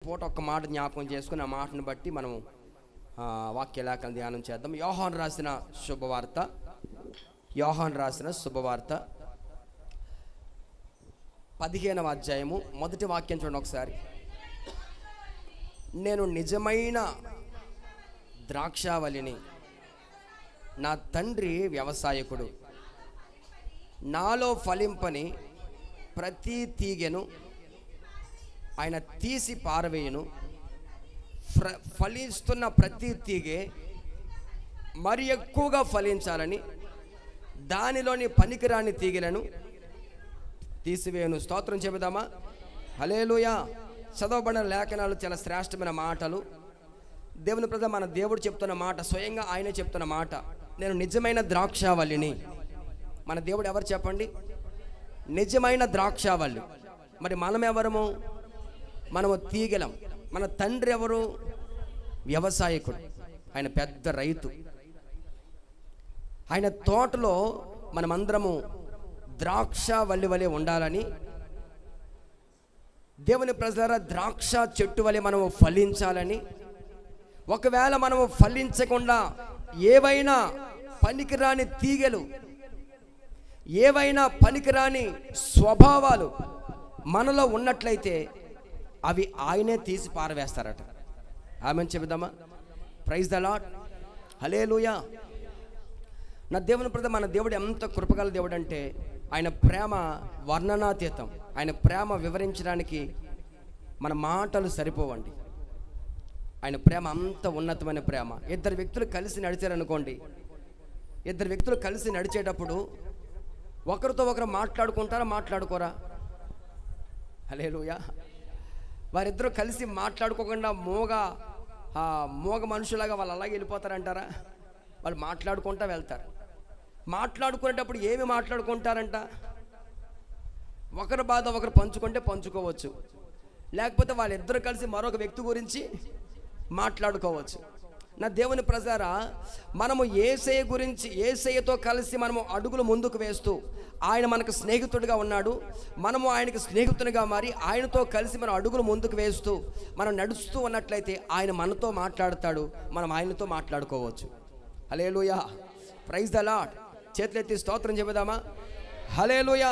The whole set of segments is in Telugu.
పూట ఒక్క మాట జ్ఞాపకం చేసుకుని ఆ మాటను బట్టి మనం వాక్యలేఖన ధ్యానం చేద్దాం. యోహాను రాసిన శుభవార్త 15వ అధ్యాయము మొదటి వాక్యం చూడండి ఒకసారి. నేను నిజమైన ద్రాక్షావళిని, నా తండ్రి వ్యవసాయకుడు. నాలో ఫలింపని ప్రతి తీగెను ఆయన తీసి పారవేయును. ఫలిస్తున్న ప్రతి తీగె మరి ఎక్కువగా ఫలించాలని దానిలోని పనికిరాని తీగెలను తీసివేయును. స్తోత్రం చెబుదామా? హల్లెలూయా. చదవబడిన లేఖనాలు చాలా శ్రేష్టమైన మాటలు. దేవుని ప్రజ మన దేవుడు చెప్తున్న మాట, స్వయంగా ఆయనే చెప్తున్న మాట. నేను నిజమైన ద్రాక్షావళిని. మన దేవుడు ఎవరు చెప్పండి? నిజమైన ద్రాక్షావళి. మరి మనం ఎవరము? మనము తీగలం. మన తండ్రి ఎవరు? వ్యవసాయకుడు. ఆయన పెద్ద రైతు. ఆయన తోటలో మనమందరము ద్రాక్షావళి వలె ఉండాలని, దేవుని ప్రజలారా ద్రాక్ష చెట్టు వలె మనము ఫలించాలని. ఒకవేళ మనము ఫలించకుండా ఏవైనా పనికిరాని తీగలు, ఏవైనా పనికిరాని స్వభావాలు మనలో ఉన్నట్లయితే అవి ఆయనే తీసి పారవేస్తారట. ఆమెను చెబుదామా? Praise the lord. హల్లెలూయా. నా దేవుని ప్రజ మన దేవుడు ఎంత కృపగల దేవుడు అంటే ఆయన ప్రేమ వర్ణనాతీతం. ఆయన ప్రేమ వివరించడానికి మన మాటలు సరిపోవండి. ఆయన ప్రేమ అంత ఉన్నతమైన ప్రేమ. ఇద్దరు వ్యక్తులు కలిసి నడిచారనుకోండి, ఇద్దరు వ్యక్తులు కలిసి నడిచేటప్పుడు ఒకరితో ఒకరు మాట్లాడుకుంటారా, మాట్లాడుకోరా? హల్లెలూయా. వారిద్దరూ కలిసి మాట్లాడుకోకుండా మోగ మనుషులాగా వాళ్ళు అలాగే వెళ్ళిపోతారంటారా? వాళ్ళు మాట్లాడుకుంటా వెళ్తారు. మాట్లాడుకునేటప్పుడు ఏమి మాట్లాడుకుంటారంట? ఒకరి బాధ ఒకరు పంచుకుంటే పంచుకోవచ్చు, లేకపోతే వాళ్ళిద్దరూ కలిసి మరొక వ్యక్తి గురించి మాట్లాడుకోవచ్చు. నా దేవుని ప్రజారా, మనము యేసయ్య గురించి, యేసయ్యతో కలిసి మనము అడుగులు ముందుకు వేస్తూ, ఆయన మనకు స్నేహితుడిగా ఉన్నాడు, మనము ఆయనకు స్నేహితునిగా మారి ఆయనతో కలిసి మనం అడుగులు ముందుకు వేస్తూ మనం నడుస్తూ ఉన్నట్లయితే ఆయన మనతో మాట్లాడతాడు, మనం ఆయనతో మాట్లాడుకోవచ్చు. హల్లెలూయా. Praise the lord. చేతులెత్తి స్తోత్రం చెబుదామా? హల్లెలూయా.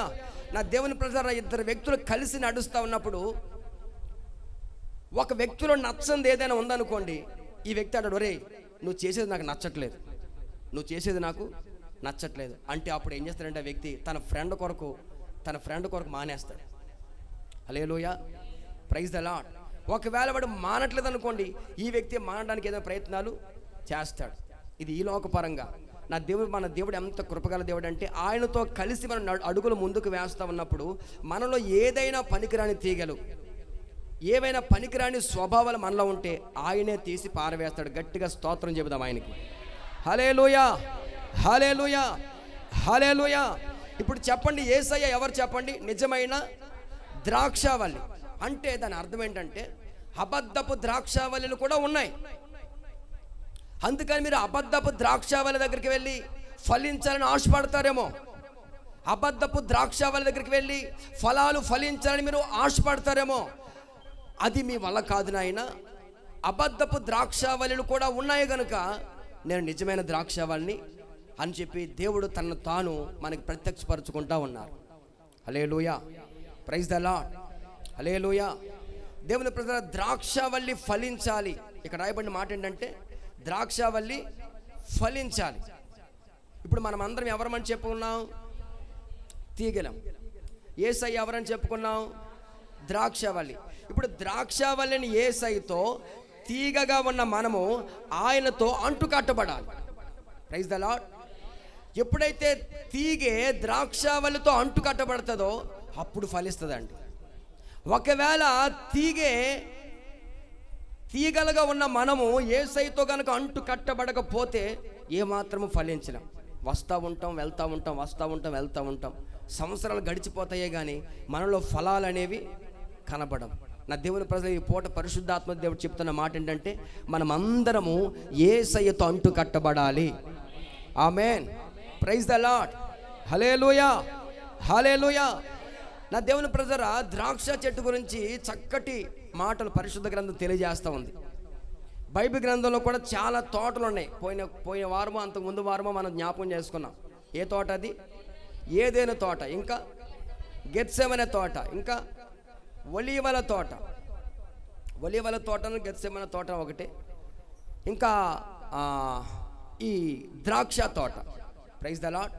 నా దేవుని ప్రజారా, ఇద్దరు వ్యక్తులు కలిసి నడుస్తూ ఉన్నప్పుడు ఒక వ్యక్తిలో నచ్చంది ఏదైనా ఉందనుకోండి, ఈ వ్యక్తి అంటాడు, ఒరే నువ్వు చేసేది నాకు నచ్చట్లేదు, నువ్వు చేసేది నాకు నచ్చట్లేదు అంటే అప్పుడు ఏం చేస్తాడంటే ఆ వ్యక్తి తన ఫ్రెండ్ కొరకు మానేస్తాడు. హల్లెలూయా. Praise the lord. ఒకవేళ వాడు మానట్లేదు అనుకోండి, ఈ వ్యక్తి మానడానికి ఏదో ప్రయత్నాలు చేస్తాడు. ఇది ఈ లోకపరంగా. మన దేవుడు ఎంత కృపగల దేవుడు అంటే ఆయనతో కలిసి మనం అడుగులు ముందుకు వేస్తూ ఉన్నప్పుడు మనలో ఏదైనా పనికిరాని తీగలు, ఏవైనా పనికిరాని స్వభావాలు మనలో ఉంటే ఆయనే తీసి పారవేస్తాడు. గట్టిగా స్తోత్రం చెబుదాం ఆయనకి. హల్లెలూయా. హల్లెలూయా. హల్లెలూయా. ఇప్పుడు చెప్పండి, యేసయ్య ఎవరు చెప్పండి? నిజమైన ద్రాక్షావళి. అంటే దాని అర్థం ఏంటంటే అబద్ధపు ద్రాక్షావళిలు కూడా ఉన్నాయి. అందుకని మీరు అబద్ధపు ద్రాక్షావళి దగ్గరికి వెళ్ళి ఫలించాలని ఆశపడతారేమో, అబద్ధపు ద్రాక్షావళి దగ్గరికి వెళ్ళి ఫలాలు ఫలించాలని మీరు ఆశపడతారేమో. అది మీ వల్ల కాదు నాయన. అబద్ధపు ద్రాక్షావళిలు కూడా ఉన్నాయి కనుక నేను నిజమైన ద్రాక్షావళిని అని చెప్పి దేవుడు తనను తాను మనకి ప్రత్యక్షపరచుకుంటా ఉన్నారు. హల్లెలూయా. Praise the lord. హల్లెలూయా. దేవుని ప్రజల ద్రాక్షావళి ఫలించాలి. ఇక్కడ రాయబడిన మాట ఏంటంటే ద్రాక్షావళి ఫలించాలి. ఇప్పుడు మనం అందరం ఎవరమని చెప్పుకున్నాం? తీగలం. యేసయ్య ఎవరని చెప్పుకున్నాం? ద్రాక్షావళి. ఇప్పుడు ద్రాక్షావళిని యేసయ్యతో తీగగా ఉన్న మనము ఆయనతో అంటు కట్టబడాలి. Praise the lord. ఎప్పుడైతే తీగే ద్రాక్షావళితో అంటు కట్టబడుతుందో అప్పుడు ఫలిస్తుందండి. ఒకవేళ తీగలుగా ఉన్న మనము యేసయ్యతో కనుక అంటు కట్టబడకపోతే ఏమాత్రము ఫలించలేం. వస్తూ ఉంటాం, వెళ్తూ ఉంటాం. సంవత్సరాలు గడిచిపోతాయే కానీ మనలో ఫలాలు అనేవి కనబడం. నా దేవుని ప్రజలు ఈ పూట పరిశుద్ధాత్మ దేవుడు చెప్తున్న మాట ఏంటంటే మనం అందరము యేసయ్యతో అంటు కట్టబడాలి. ఆమేన్. Praise the lord. హల్లెలూయా. హల్లెలూయా. నా దేవుని ప్రజరా, ద్రాక్ష చెట్టు గురించి చక్కటి మాటలు పరిశుద్ధ గ్రంథం తెలియజేస్తూ ఉంది. బైబిల్ గ్రంథంలో కూడా చాలా తోటలు ఉన్నాయి. పోయిన వారమో అంతకు ముందు వారమో మనం జ్ఞాపకం చేసుకున్నాం. ఏ తోట అది? ఏదైనా తోట, ఇంకా గెత్సెమనే తోట, ఇంకా ఒలీవల తోట. ఒలీవల తోటను గెత్సెమనే తోట ఒకటి, ఇంకా ఈ ద్రాక్ష తోట. Praise the lord.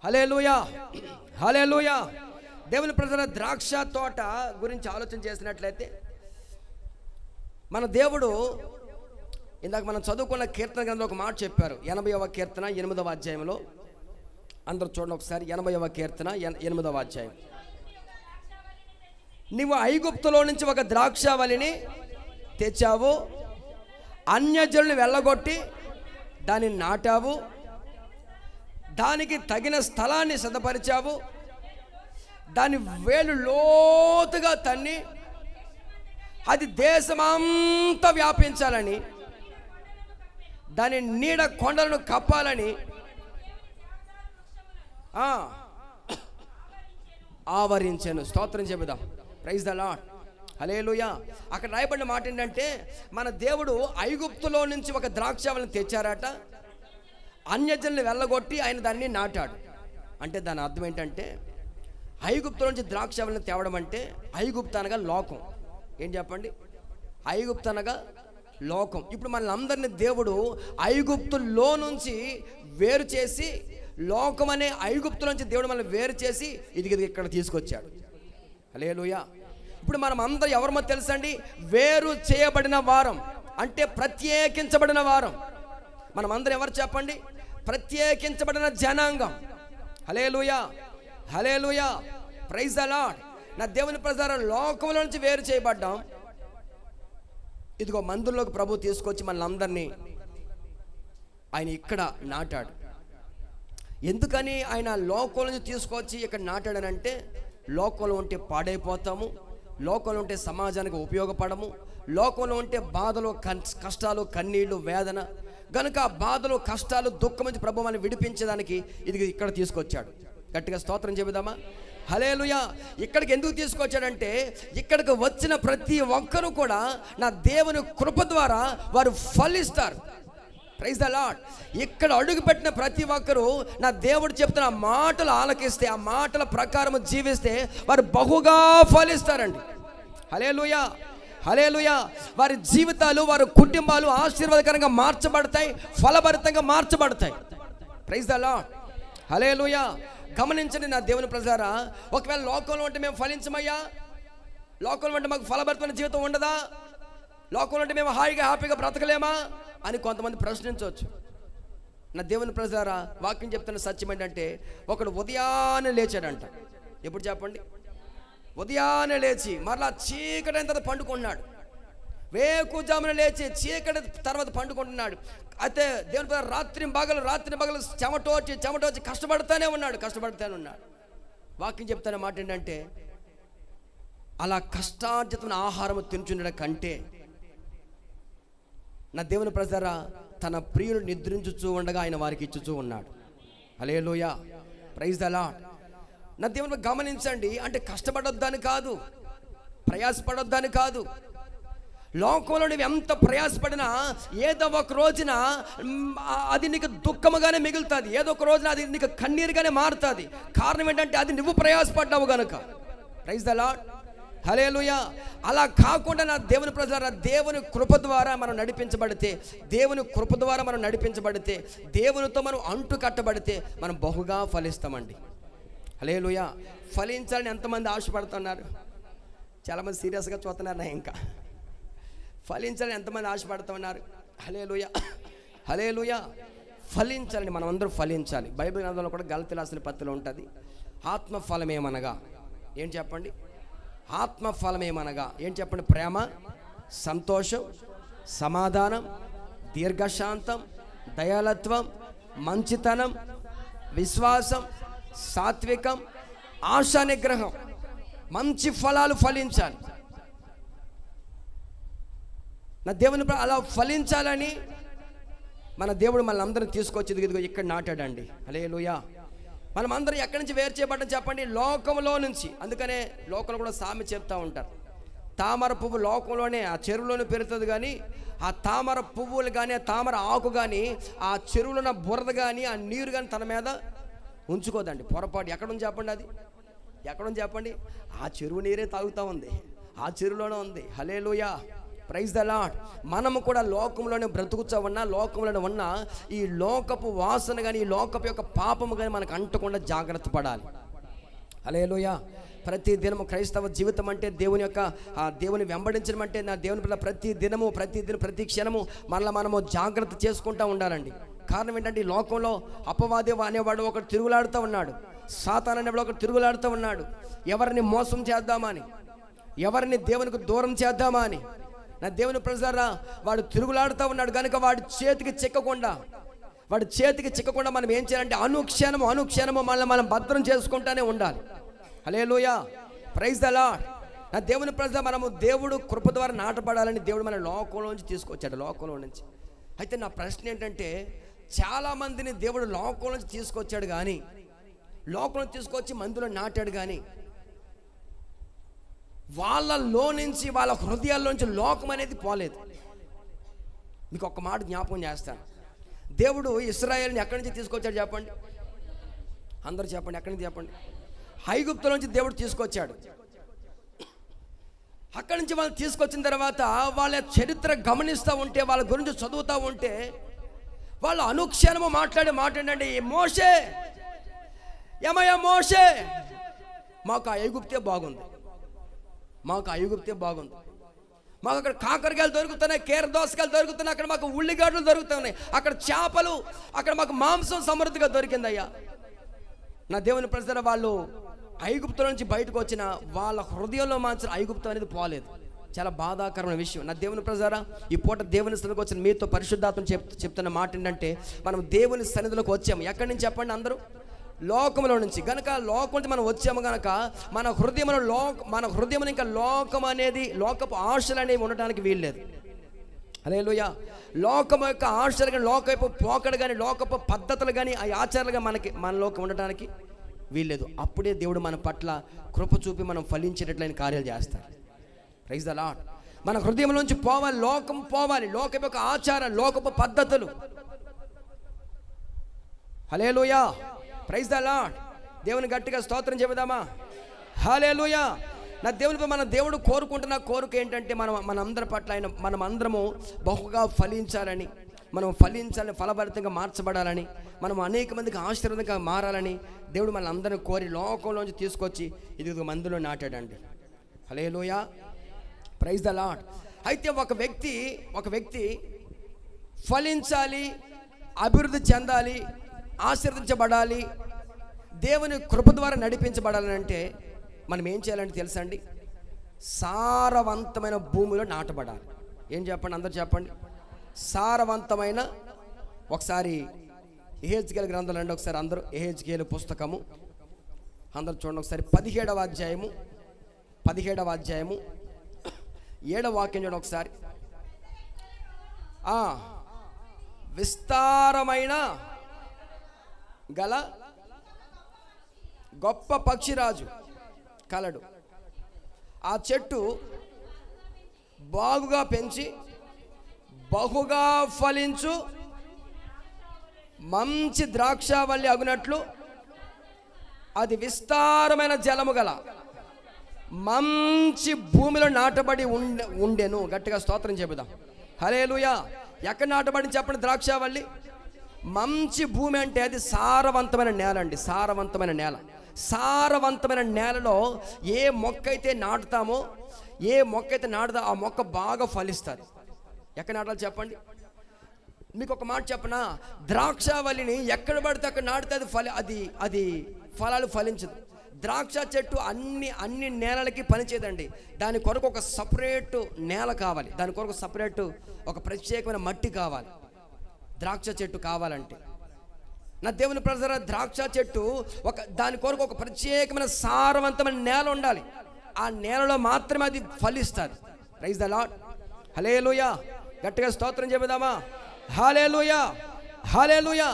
హల్లెలూయా, హల్లెలూయా. దేవుని ప్రజల ద్రాక్ష తోట గురించి ఆలోచన చేసినట్లయితే మన దేవుడు ఇందాక మనం చదువుకున్న కీర్తన గ్రంథంలో ఒక మాట చెప్పారు. 80వ కీర్తన 8వ అధ్యాయంలో. అందరూ చూడండి ఒకసారి. 80వ కీర్తన 8వ అధ్యాయం. నీవు ఐగుప్తులో నుంచి ఒక ద్రాక్షావళిని తెచ్చావు, అన్యజనులను వెళ్ళగొట్టి దానిని నాటావు, దానికి తగిన స్థలాన్ని సిద్ధపరిచావు, దాని వేలు లోతుగా తన్ని అది దేశమంతా వ్యాపించాలని, దాని నీడ కొండలను కప్పాలని ఆవరించాను. స్తోత్రం చెబుదాం. Praise the lord. హల్లెలూయా. అక్కడ రాయబడిన మాట ఏంటంటే మన దేవుడు ఐగుప్తులో నుంచి ఒక ద్రాక్షావళిని తెచ్చారట, అన్యజనులను వెళ్ళగొట్టి ఆయన దాన్ని నాటాడు. అంటే దాని అర్థం ఏంటంటే ఐగుప్తు నుంచి ద్రాక్షావళిని తేవడం అంటే ఐగుప్తు అనగా లోకం. ఏం చెప్పండి? ఐగుప్తు అనగా లోకం. ఇప్పుడు మనల్ని దేవుడు ఐగుప్తులో నుంచి వేరు చేసి, లోకం అనే ఐగుప్తు నుంచి దేవుడు మనల్ని వేరు చేసి ఇది ఇక్కడ తీసుకొచ్చాడు. హల్లెలూయా. ఇప్పుడు మనం అందరం ఎవరమో తెలుసండి? వేరు చేయబడిన వారం, అంటే ప్రత్యేకించబడిన వారం. మనం అందరం ఎవరు చెప్పండి? ప్రత్యేకించబడిన జనాంగం. హల్లెలూయా, హల్లెలూయా. Praise the lord. నా దేవుని ప్రజల లోకంలో నుంచి వేరు చేయబడ్డాం. ఇదిగో మందిరంలోకి ప్రభు తీసుకొచ్చి మన అందరినీ ఆయన ఇక్కడ నాటాడు. ఎందుకని ఆయన లోకం నుంచి తీసుకొచ్చి ఇక్కడ నాటాడనంటే లోకంలో ఉంటే పాడైపోతాము, లోకంలో ఉంటే సమాజానికి ఉపయోగపడము, లోకంలో ఉంటే బాధలు, కష్టాలు, కన్నీళ్లు, వేదన. గనుక ఆ బాధలు, కష్టాలు, దుఃఖం నుంచి ప్రభు మనల్ని విడిపించడానికి ఇది ఇక్కడ తీసుకొచ్చాడు. గట్టిగా స్తోత్రం చెబుదామా? హల్లెలూయా. ఇక్కడికి ఎందుకు తీసుకొచ్చాడంటే ఇక్కడికి వచ్చిన ప్రతి ఒక్కరూ కూడా నా దేవుని కృప ద్వారా వారు ఫలిస్తారు. Praise the lord. ఇక్కడ అడుగుపెట్టిన ప్రతి ఒక్కరూ నా దేవుడు చెప్తున్న మాటలు ఆలకిస్తే, ఆ మాటల ప్రకారం జీవిస్తే వారు బహుగా ఫలిస్తారండి. హల్లెలూయా, హల్లెలూయా. వారి జీవితాలు, వారి కుటుంబాలు ఆశీర్వాదకరంగా మార్చబడతాయి, ఫలభరితంగా మార్చబడతాయి. Praise the lord. హల్లెలూయా. గమనించండి నా దేవుని ప్రజలారా, ఒకవేళ లోకంలో ఉంటే మేము ఫలించమయ్యా, లోకంలో ఉంటే మాకు ఫలభరితమైన జీవితం ఉండదా, లోకంలో ఉంటే మేము హాయిగా హ్యాపీగా బ్రతకలేమా అని కొంతమంది ప్రశ్నించవచ్చు. నా దేవుని ప్రజలారా, వాక్యం చెప్తున్న సత్యం ఏంటంటే ఒకడు ఉదయాన్నే లేచాడంట. ఎప్పుడు చెప్పండి? ఉదయాన్నే లేచి మరలా చీకటి అయిన తర్వాత పండుకుంటున్నాడు. వేకుజామున లేచి చీకటి తర్వాత పండుకుంటున్నాడు. అయితే దేవుని ప్రజలు రాత్రి పగలు చెమటోచి కష్టపడుతూనే ఉన్నాడు. వాక్యం చెప్తున్న మాట ఏంటంటే అలా కష్టార్జితమైన ఆహారం తినుచుండడం కంటే నా దేవుని ప్రజలారా తన ప్రియులు నిద్రించుచూ ఉండగా ఆయన వారికి ఇచ్చుచూ ఉన్నాడు. హల్లెలూయా, ప్రైజ్ ద లార్డ్. నా దేవుని గమనించండి. అంటే కష్టపడొద్దని కాదు, ప్రయాసపడొద్దని కాదు. లోకంలో నువ్వు ఎంత ప్రయాసపడినా ఏదో ఒక రోజున అది నీకు దుఃఖముగానే మిగులుతుంది, ఏదో ఒక రోజున అది నీకు కన్నీరుగానే మారుతుంది. కారణం ఏంటంటే అది నువ్వు ప్రయాసపడ్డావు కనుక. Praise the lord. హల్లెలూయా. అలా కాకుండా నా దేవుని ప్రజలారా, దేవుని కృప ద్వారా మనం నడిపించబడితే, దేవునితో మనం అంటు కట్టబడితే మనం బహుగా ఫలిస్తామండి. హల్లెలూయా. ఫలించాలని ఎంతమంది ఆశపడుతున్నారు? చాలామంది సీరియస్గా చూస్తున్నారు. ఇంకా ఫలించాలని ఎంతమంది ఆశపడుతున్నారు? హల్లెలూయా, హల్లెలూయా. ఫలించాలని మనం అందరూ ఫలించాలి. బైబిల్ గ్రంథంలో కూడా గలతీ రాసిన పత్రికలో ఉంటుంది. ఆత్మఫలం ఏమనగా ఏం చెప్పండి? ఆత్మఫలం ఏమనగా ఏం చెప్పండి? ప్రేమ, సంతోషం, సమాధానం, దీర్ఘశాంతం, దయాళత్వం, మంచితనం, విశ్వాసం, సాత్వికం, ఆశా నిగ్రహం. మంచి ఫలాలు ఫలించాలి. నా దేవుని అలా ఫలించాలని మన దేవుడు మనల్ని అందరినీ తీసుకొచ్చి ఇదిగో ఇక్కడ నాటాడండి. హల్లెలూయా. మనం అందరం ఎక్కడి నుంచి వేరు చేయబడ్డం చెప్పండి? లోకంలో నుంచి. అందుకనే లోకంలో కూడా సామెత చెప్తూ ఉంటారు, తామర పువ్వు లోకంలోనే ఆ చెరువులోనే పెరుగుతుంది, కానీ ఆ తామర పువ్వులు కానీ ఆ తామర ఆకు కానీ ఆ చెరువులో ఉన్న బురద కానీ ఆ నీరు కానీ తన మీద ఉంచుకోదండి. పొరపాటు ఎక్కడుంది చెప్పండి, అది ఎక్కడుంది చెప్పండి? ఆ చెరువు నీరే తాగుతూ ఉంది, ఆ చెరువులోనే ఉంది. హల్లెలూయా, ప్రైజ్ ద లార్డ్. మనము కూడా లోకంలోనే బ్రతుకుతా ఉన్నా, లోకంలోనే ఉన్న ఈ లోకపు వాసన కానీ ఈ లోకపు యొక్క పాపము కానీ మనకు అంటకుండా జాగ్రత్త పడాలి. హల్లెలూయా. ప్రతి దినము క్రైస్తవ జీవితం అంటే దేవుని యొక్క దేవుని వెంబడించడం అంటే నా దేవుని పిల్ల ప్రతి దినము ప్రతి క్షణము మనము జాగ్రత్త చేసుకుంటూ ఉండాలండి. కారణం ఏంటంటే ఈ లోకంలో అపవాది అనేవాడు ఒకడు తిరుగులాడుతూ ఉన్నాడు, సాతాను అనేవాడు ఒకడు తిరుగులాడుతూ ఉన్నాడు. ఎవరిని మోసం చేద్దామా అని, ఎవరిని దేవునికి దూరం చేద్దామా అని నా దేవుని ప్రజలారా వాడు తిరుగులాడుతూ ఉన్నాడు. కనుక వాడి చేతికి చిక్కకుండా మనం ఏం చేయాలంటే అనుక్షణము మనం భద్రం చేసుకుంటూనే ఉండాలి. హల్లెలూయా, ప్రైజ్ ద లార్డ్. నా దేవుని ప్రజల మనము దేవుడు కృప ద్వారా నాటపడాలని దేవుడు మన లోకంలోంచి తీసుకొచ్చాడు, లోకంలో నుంచి. అయితే నా ప్రశ్న ఏంటంటే, చాలామందిని దేవుడు లోకంలోంచి తీసుకొచ్చాడు, కానీ లోకంలో తీసుకొచ్చి మందులో నాటాడు, కానీ వాళ్ళలో నుంచి వాళ్ళ హృదయాల్లోంచి లోకం అనేది పోలేదు. మీకు ఒక్క మాట జ్ఞాపకం చేస్తాను. దేవుడు ఇశ్రాయేలుని ఎక్కడి నుంచి తీసుకొచ్చాడు చెప్పండి? అందరూ చెప్పండి, ఎక్కడి నుంచి చెప్పండి? ఐగుప్తు నుంచి దేవుడు తీసుకొచ్చాడు. అక్కడి నుంచి వాళ్ళు తీసుకొచ్చిన తర్వాత వాళ్ళ చరిత్ర గమనిస్తూ ఉంటే, వాళ్ళ గురించి చదువుతూ ఉంటే, వాళ్ళు అనుక్షణము మాట్లాడండి, మోషే, ఏమయ్యా మోషే, మాకు ఆ ఐగుప్తే బాగుంది, మాకు అక్కడ కాకరకాయలు దొరుకుతున్నాయి, కేర దోసకాయలు దొరుకుతున్నాయి, అక్కడ మాకు ఉల్లిగడ్డలు దొరుకుతున్నాయి, అక్కడ చేపలు, అక్కడ మాకు మాంసం సమృద్ధిగా దొరికిందయ్యా. నా దేవుని ప్రజల వాళ్ళు ఐగుప్తు నుంచి బయటకు వచ్చిన వాళ్ళ హృదయంలో మాత్రం ఐగుప్తు అనేది పోలేదు. చాలా బాధాకరమైన విషయం. నా దేవుని ప్రజారా, ఈ పూట దేవుని సన్నిధికి వచ్చిన మీతో పరిశుద్ధాత్మ చెప్తున్న మాట ఏంటంటే, మనం దేవుని సన్నిధిలోకి వచ్చాము. ఎక్కడి నుంచి చెప్పండి? అందరూ లోకంలో నుంచి. కనుక లోకం నుంచి మనం వచ్చాము కనుక మన హృదయంలో ఇంకా లోకం అనేది, లోకపు ఆశలు అనేవి ఉండటానికి వీల్లేదు. హల్లెలూయా. లోకం యొక్క ఆశలు కానీ, లోకపు పోకడు కానీ, లోకపు పద్ధతులు కానీ, ఆ ఆచారాలుగా మనలోకి ఉండటానికి వీల్లేదు. అప్పుడే దేవుడు మన పట్ల కృప చూపి మనం ఫలించేటట్లైన కార్యాలు చేస్తారు. Praise the lord. మన హృదయంలోంచి పోవాలి, లోకం పోవాలి, లోకం యొక్క ఆచారాలు, లోకపు పద్ధతులు. హల్లెలూయా, ప్రైజ్ ద లార్డ్. దేవుని గట్టిగా స్తోత్రం చెబుదామా? హల్లెలూయా. నా దేవుని మన దేవుడు కోరుకుంటున్న కోరిక ఏంటంటే, మనందరి పట్ల ఆయన మనమందరము బహుగా ఫలించాలని, మనం ఫలభరితంగా మార్చబడాలని, మనం అనేక మందికి ఆశీర్వాదంగా మారాలని దేవుడు మన అందరిని కోరి లోకంలోంచి తీసుకొచ్చి ఇది మందిలో నాటాడండి. హల్లెలూయా, ప్రైజ్ ద లార్డ్. అయితే ఒక వ్యక్తి ఫలించాలి, అభివృద్ధి చెందాలి, ఆశీర్వదించబడాలి, దేవుని కృప ద్వారా నడిపించబడాలని అంటే మనం ఏం చేయాలంటే తెలుసా అండి? సారవంతమైన భూమిలో నాటబడాలి. ఏం చెప్పండి? అందరూ చెప్పండి. సారవంతమైన, ఒకసారి ఎహెజ్కేలు గ్రంథం రండి, ఒకసారి అందరూ ఎహెజ్కేలు పుస్తకము అందరూ చూడండి ఒకసారి. 17వ అధ్యాయము 7వ వాక్యం చూడండి ఒకసారి. విస్తారమైన గల గొప్ప పక్షిరాజు కలడు. ఆ చెట్టు బాగుగా పెంచి బహుగా ఫలించు మంచి ద్రాక్షావల్లి అగునట్లు అది విస్తారమైన జలము గల మంచి భూమిలో నాటబడి ఉండెను. గట్టిగా స్తోత్రం చెబుదాం. హల్లెలూయా. ఎక్కడ నాటబడి చెప్పండి? ద్రాక్షావల్లి. మంచి భూమి అంటే అది సారవంతమైన నేల అండి. సారవంతమైన నేలలో ఏ మొక్క అయితే నాటుతామో, ఆ మొక్క బాగా ఫలిస్తుంది. ఎక్కడ నాటాలి చెప్పండి? మీకు ఒక మాట చెప్పనా? ద్రాక్షావల్లిని ఎక్కడ పడితే అక్కడ నాటితే అది ఫలాలు ఫలించదు. ద్రాక్ష చెట్టు అన్ని నేలలకి పనిచేయదండి. దాని కొరకు ఒక సపరేట్ నేల కావాలి, దాని కొరకు సపరేట్ ఒక ప్రత్యేకమైన మట్టి కావాలి ద్రాక్ష చెట్టు కావాలంటే. నా దేవుని ప్రజల ద్రాక్ష చెట్టు దాని కొరకు ఒక ప్రత్యేకమైన సారవంతమైన నేల ఉండాలి. ఆ నేలలో మాత్రమే అది ఫలిస్తుంది. Praise the lord. హల్లెలూయా. గట్టిగా స్తోత్రం చెబుదామా? హల్లెలూయా, హల్లెలూయా.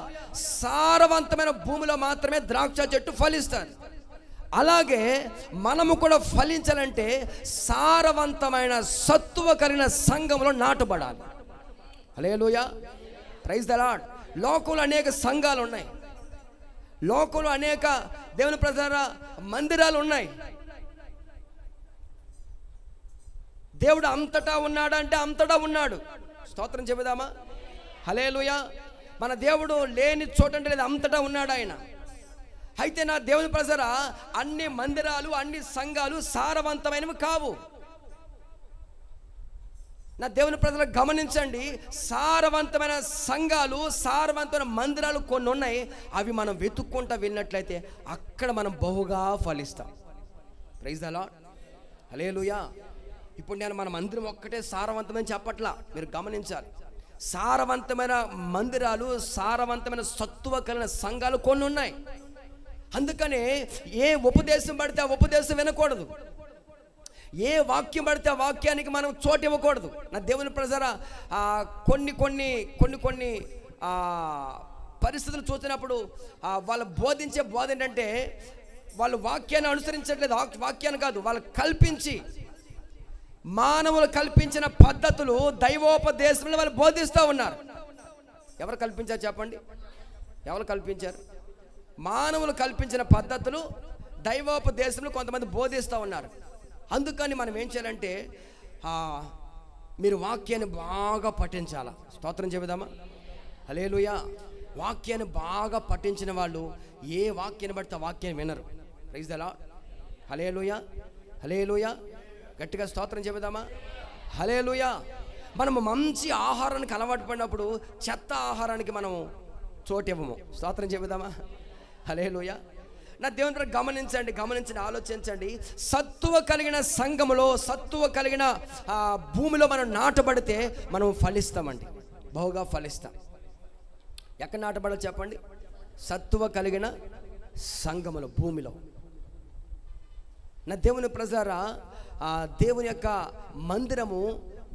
సారవంతమైన భూమిలో మాత్రమే ద్రాక్ష చెట్టు ఫలిస్తుంది. అలాగే మనము కూడా ఫలించాలంటే సారవంతమైన సత్తువ కలిగిన సంఘంలో నాటబడాలి. హల్లెలూయా, ప్రైజ్ ద లార్డ్. లోకంలో అనేక సంఘాలు ఉన్నాయి, లోకంలో అనేక దేవుని ప్రజల మందిరాలు ఉన్నాయి. దేవుడు అంతటా ఉన్నాడంటే అంతటా ఉన్నాడు. స్తోత్రం చెబుదామా? హల్లెలూయా. మన దేవుడు లేని చోట అంటే లేదు, అంతటా ఉన్నాడు ఆయన. అయితే నా దేవుని ప్రజరా, అన్ని మందిరాలు అన్ని సంఘాలు సారవంతమైనవి కావు. నా దేవుని ప్రజలు గమనించండి, సారవంతమైన సంఘాలు సారవంతమైన మందిరాలు కొన్ని ఉన్నాయి. అవి మనం వెతుక్కుంటా వెళ్ళినట్లయితే అక్కడ మనం బహుగా ఫలిస్తాం. ప్రైజ్ ద లార్డ్, హల్లెలూయా. ఇప్పుడు నేను మన మందిరం ఒక్కటే సారవంతమైన చెప్పట్లా, మీరు గమనించాలి. సారవంతమైన మందిరాలు సారవంతమైన సత్తువ కలిగిన సంఘాలు కొన్ని ఉన్నాయి. అందుకనే ఏ ఉపదేశం పడితే ఆ ఉపదేశం వినకూడదు, ఏ వాక్యం పడితే ఆ వాక్యానికి మనం చోటు ఇవ్వకూడదు. నా దేవుని ప్రజరా, కొన్ని కొన్ని కొన్ని కొన్ని పరిస్థితులు చూసినప్పుడు వాళ్ళు బోధించే బోధ ఏంటంటే వాళ్ళు వాక్యాన్ని అనుసరించట్లేదు, వాక్యాన్ని కాదు, వాళ్ళు కల్పించి మానవులు కల్పించిన పద్ధతులు దైవోపదేశంలో వాళ్ళు బోధిస్తూ ఉన్నారు. ఎవరు కల్పించారు చెప్పండి? ఎవరు కల్పించారు? మానవులు కల్పించిన పద్ధతులు దైవోపదేశంలో కొంతమంది బోధిస్తూ ఉన్నారు. అందుకని మనం ఏం చేయాలంటే మీరు వాక్యాన్ని బాగా పఠించాలా. స్తోత్రం చెబుదామా? హల్లెలూయా. వాక్యాన్ని బాగా పఠించిన వాళ్ళు ఏ వాక్యాన్ని బట్టి ఆ వాక్యాన్ని వినరు. ప్రైజ్ ద లార్డ్, హల్లెలూయా, హల్లెలూయా. గట్టిగా స్తోత్రం చెబుదామా? హల్లెలూయా. మనము మంచి ఆహారానికి అలవాటు పడినప్పుడు చెత్త ఆహారానికి మనం చోటు ఇవ్వము. స్తోత్రం చెబుదామా? హల్లెలూయా. నా దేవుని గమనించండి, ఆలోచించండి. సత్తువ కలిగిన సంఘములో, సత్తువ కలిగిన భూమిలో మనం నాటబడితే మనం ఫలిస్తామండి, బహుగా ఫలిస్తాం. ఎక్కడ నాటబడాలి చెప్పండి? సత్తువ కలిగిన సంఘములో, భూమిలో. నా దేవుని ప్రజారా, దేవుని యొక్క మందిరము,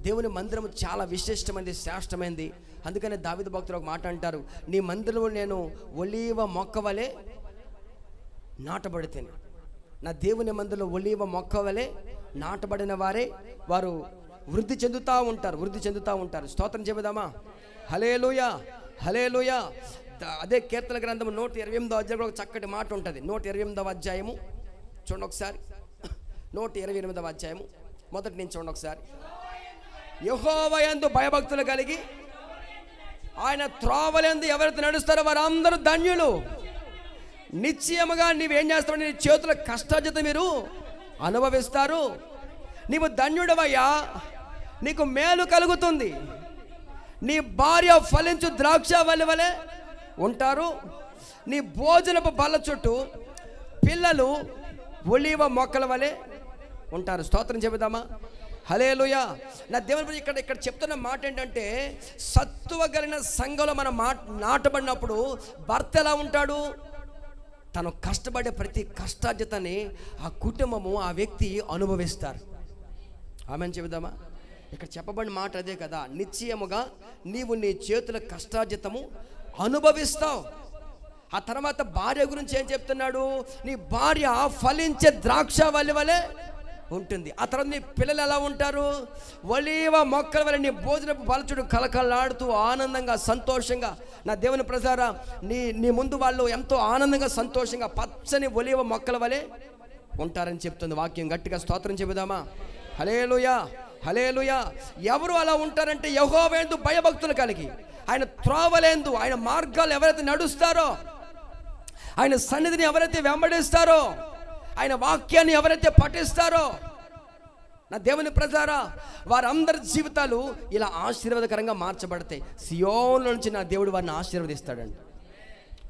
దేవుని మందిరము చాలా విశిష్టమైనది, శ్రేష్టమైనది. అందుకనే దావీదు భక్తులు ఒక మాట అంటారు, నీ మందిరంలో నేను ఒలీవ మొక్క వలె నాటబడితేనే. నా దేవుని మందిరంలో ఒలీవ మొక్క వలె నాటబడిన వారే వారు వృద్ధి చెందుతూ ఉంటారు. స్తోత్రం చెబుదామా? హల్లెలూయా, హల్లెలూయా. అదే కీర్తన గ్రంథము 128వ అధ్యాయంలో ఒక చక్కటి మాట ఉంటుంది. 128వ అధ్యాయము చూడండి ఒకసారి. 128వ అధ్యాయము మొదటి నుంచి చూడండి ఒకసారి. యెహోవా యందు భయభక్తులు కలిగి ఆయన త్రోవలందు ఎవరైతే నడుస్తారో వారందరూ ధన్యులు. నిశ్చయముగా నీవేం చేస్తావు? నీ చేతుల కష్టార్జిత మీరు అనుభవిస్తారు. నీవు ధన్యుడవయ్యా, నీకు మేలు కలుగుతుంది. నీ భార్య ఫలించు ద్రాక్షవల్లి వలె ఉంటారు. నీ భోజనపు బల్ల చుట్టూ పిల్లలు ఒలీవ మొక్కల వలె ఉంటారు. స్తోత్రం చెబుదామా? హల్లెలూయా. నా దేవుని ఇక్కడ చెప్తున్న మాట ఏంటంటే, సత్తువ కలిగిన సంఘంలో మనం నాటబడినప్పుడు భర్త ఎలా ఉంటాడు? తను కష్టపడే ప్రతి కష్టార్జితని ఆ కుటుంబము, ఆ వ్యక్తి అనుభవిస్తారు. ఆమెను చెబుదామా? ఇక్కడ చెప్పబడిన మాట అదే కదా, నిశ్చయముగా నీవు నీ చేతుల కష్టార్జితము అనుభవిస్తావు. ఆ తర్వాత భార్య గురించి ఏం చెప్తున్నాడు? నీ భార్య ఫలించే ద్రాక్షవల్లి వలె ఉంటుంది. ఆ తర్వాత నీ పిల్లలు ఎలా ఉంటారు? ఒలీవ మొక్కల వలె నీ భోజనపు బలచుడు కలకలాడుతూ ఆనందంగా సంతోషంగా. నా దేవుని ప్రజారా, నీ ముందు వాళ్ళు ఎంతో ఆనందంగా సంతోషంగా పచ్చని ఒలీవ మొక్కల వలె ఉంటారని చెప్తుంది వాక్యం. గట్టిగా స్తోత్రం చెబుదామా? హల్లెలూయా, హల్లెలూయా. ఎవరు అలా ఉంటారంటే, యెహోవా యందు భయభక్తులు కలిగి ఆయన త్రోవలేందు, ఆయన మార్గాలు ఎవరైతే నడుస్తారో, ఆయన సన్నిధిని ఎవరైతే వెంబడిస్తారో, ఆయన వాక్యాన్ని ఎవరైతే పఠిస్తారో, నా దేవుని ప్రజారా, వారందరి జీవితాలు ఇలా ఆశీర్వాదకరంగా మార్చబడతాయి. సియోను నుంచి నా దేవుడు వారిని ఆశీర్వదిస్తాడండి.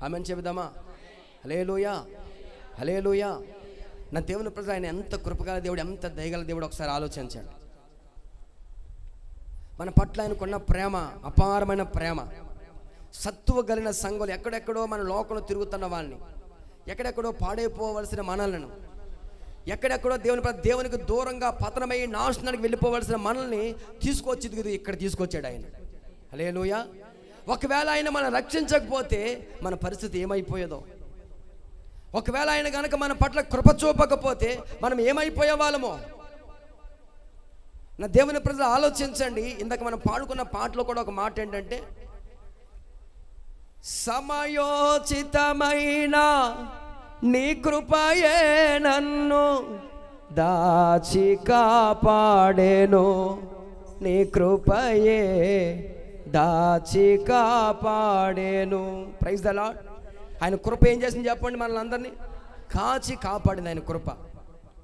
ఆమెను చెబుదామా? హల్లెలూయా, హల్లెలూయా. నా దేవుని ప్రజ, ఆయన ఎంత కృపగల దేవుడు, ఎంత దయగల దేవుడు ఒకసారి ఆలోచించండి. మన పట్ల ఆయనకున్న ప్రేమ, అపారమైన ప్రేమ. సత్తువ కలిగిన సంఘాలు ఎక్కడెక్కడో మన లోకంలో తిరుగుతున్న వాళ్ళని, ఎక్కడెక్కడో పాడైపోవలసిన మనలను, ఎక్కడెక్కడో దేవునికి దూరంగా పతనమై నాశనానికి వెళ్ళిపోవలసిన మనల్ని ఇక్కడ తీసుకొచ్చాడు ఆయన. హల్లెలూయా. ఒకవేళ ఆయన మనం రక్షించకపోతే మన పరిస్థితి ఏమైపోయేదో. ఒకవేళ ఆయన కనుక మన పట్ల కృప చూపకపోతే మనం ఏమైపోయే వాళ్ళమో. నా దేవుని ప్రజలు ఆలోచించండి. ఇందాక మనం పాడుకున్న పాటలో కూడా ఒక మాట ఏంటంటే, సమయోచితమైన నీ కృపయే నన్ను దాచి కాపాడెను, నీ కృపయే దాచి కాపాడేను. Praise the lord. ఆయన కృప ఏం చేసింది చెప్పండి? మనల్ని అందరినీ కాచి కాపాడింది ఆయన కృప.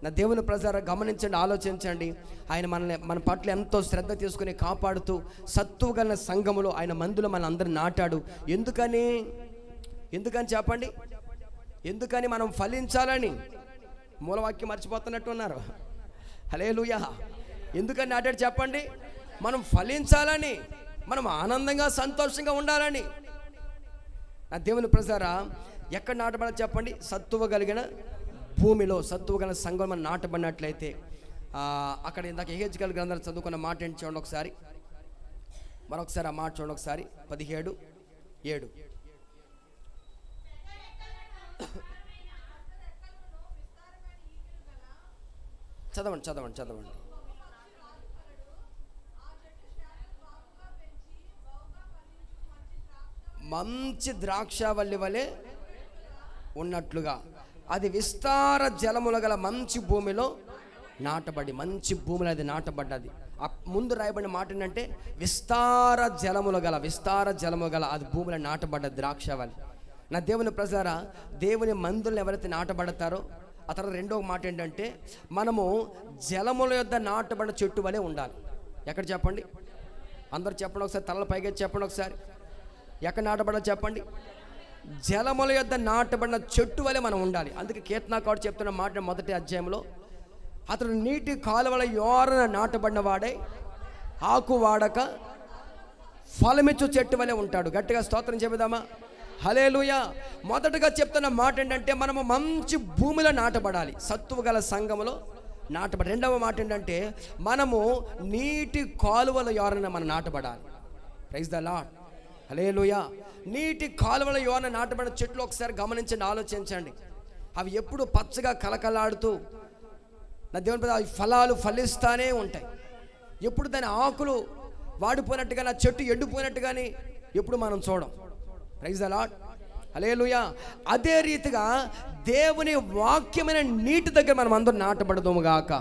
నా దేవుని ప్రజలారా గమనించండి, ఆలోచించండి. ఆయన మన పట్ల ఎంతో శ్రద్ధ తీసుకుని కాపాడుతూ సత్తువగల సంఘములో ఆయన మందులో మన అందరిని నాటాడు. ఎందుకని చెప్పండి? ఎందుకని? మనం ఫలించాలని. మూలవాక్యం మర్చిపోతున్నట్టు ఉన్నారు. హల్లెలూయా. ఎందుకని నాటాడు చెప్పండి? మనం ఫలించాలని, మనం ఆనందంగా సంతోషంగా ఉండాలని. నా దేవుని ప్రజలారా ఎక్కడ నాటబడాలి చెప్పండి? సత్తువ కలిగిన భూమిలో, సత్తువ కలిగిన సంఘం మనం నాటబడినట్లయితే అక్కడ ఇందాక యెహెజ్కేలు గ్రంథాలు చదువుకున్న మాట ఏంటి చూడండి ఒకసారి, మరొకసారి ఆ మాట చూడండి ఒకసారి. 17:7 చదవండి. మంచి ద్రాక్షవల్లి వలె ఉన్నట్లుగా అది విస్తార జలముల గల మంచి భూమిలో నాటబడి, మంచి భూమిలో అది నాటబడ్డది. ముందు రాయబడిన మాట ఏంటంటే విస్తార జలములు గల అది భూమిలో నాటబడ్డ ద్రాక్షవల్లి. నా దేవుని ప్రజలారా, దేవుని మందులను ఎవరైతే నాటబడతారో ఆ తర్వాత రెండో మాట ఏంటంటే మనము జలముల యొద్ద నాటబడిన చెట్టు వలె ఉండాలి. ఎక్కడ చెప్పండి? అందరు చెప్పండి ఒకసారి, తలల పైగా చెప్పండి ఒకసారి. ఎక్కడ నాటబడాలి చెప్పండి? జలముల యొద్ద నాటబడిన చెట్టు వలె మనం ఉండాలి. అందుకే కీర్తనాకారుడు చెప్తున్న మాట మొదటి అధ్యాయంలో, అతడు నీటి కాలువల యోరన నాటబడిన వాడే ఆకు వాడక ఫలమిచ్చు చెట్టు వలె ఉంటాడు. గట్టిగా స్తోత్రం చెబుదామా? హల్లెలూయా. మొదటగా చెప్తున్న మాట ఏంటంటే మనము మంచి భూమిలో నాటబడాలి, సత్తువ గల సంఘములో నాటబడాలి. రెండవ మాట ఏంటంటే మనము నీటి కాలువల యోరన మనం నాటబడాలి. Praise the lord. హల్లెలూయా. నీటి కాలువల యోరన నాటబడిన చెట్లు ఒకసారి గమనించండి, ఆలోచించండి. అవి ఎప్పుడు పచ్చగా కలకలాడుతూ నా దేవుని ప్రజలు అవి ఫలాలు ఫలిస్తానే ఉంటాయి. ఎప్పుడు దాని ఆకులు వాడిపోయినట్టుగా, నా చెట్టు ఎండిపోయినట్టుగాని ఎప్పుడు మనం చూడం. Praise the lord. హల్లెలూయా. అదే రీతిగా దేవుని వాక్యమైన నీటి దగ్గర మనం అందరూ నాటబడదుము గాక.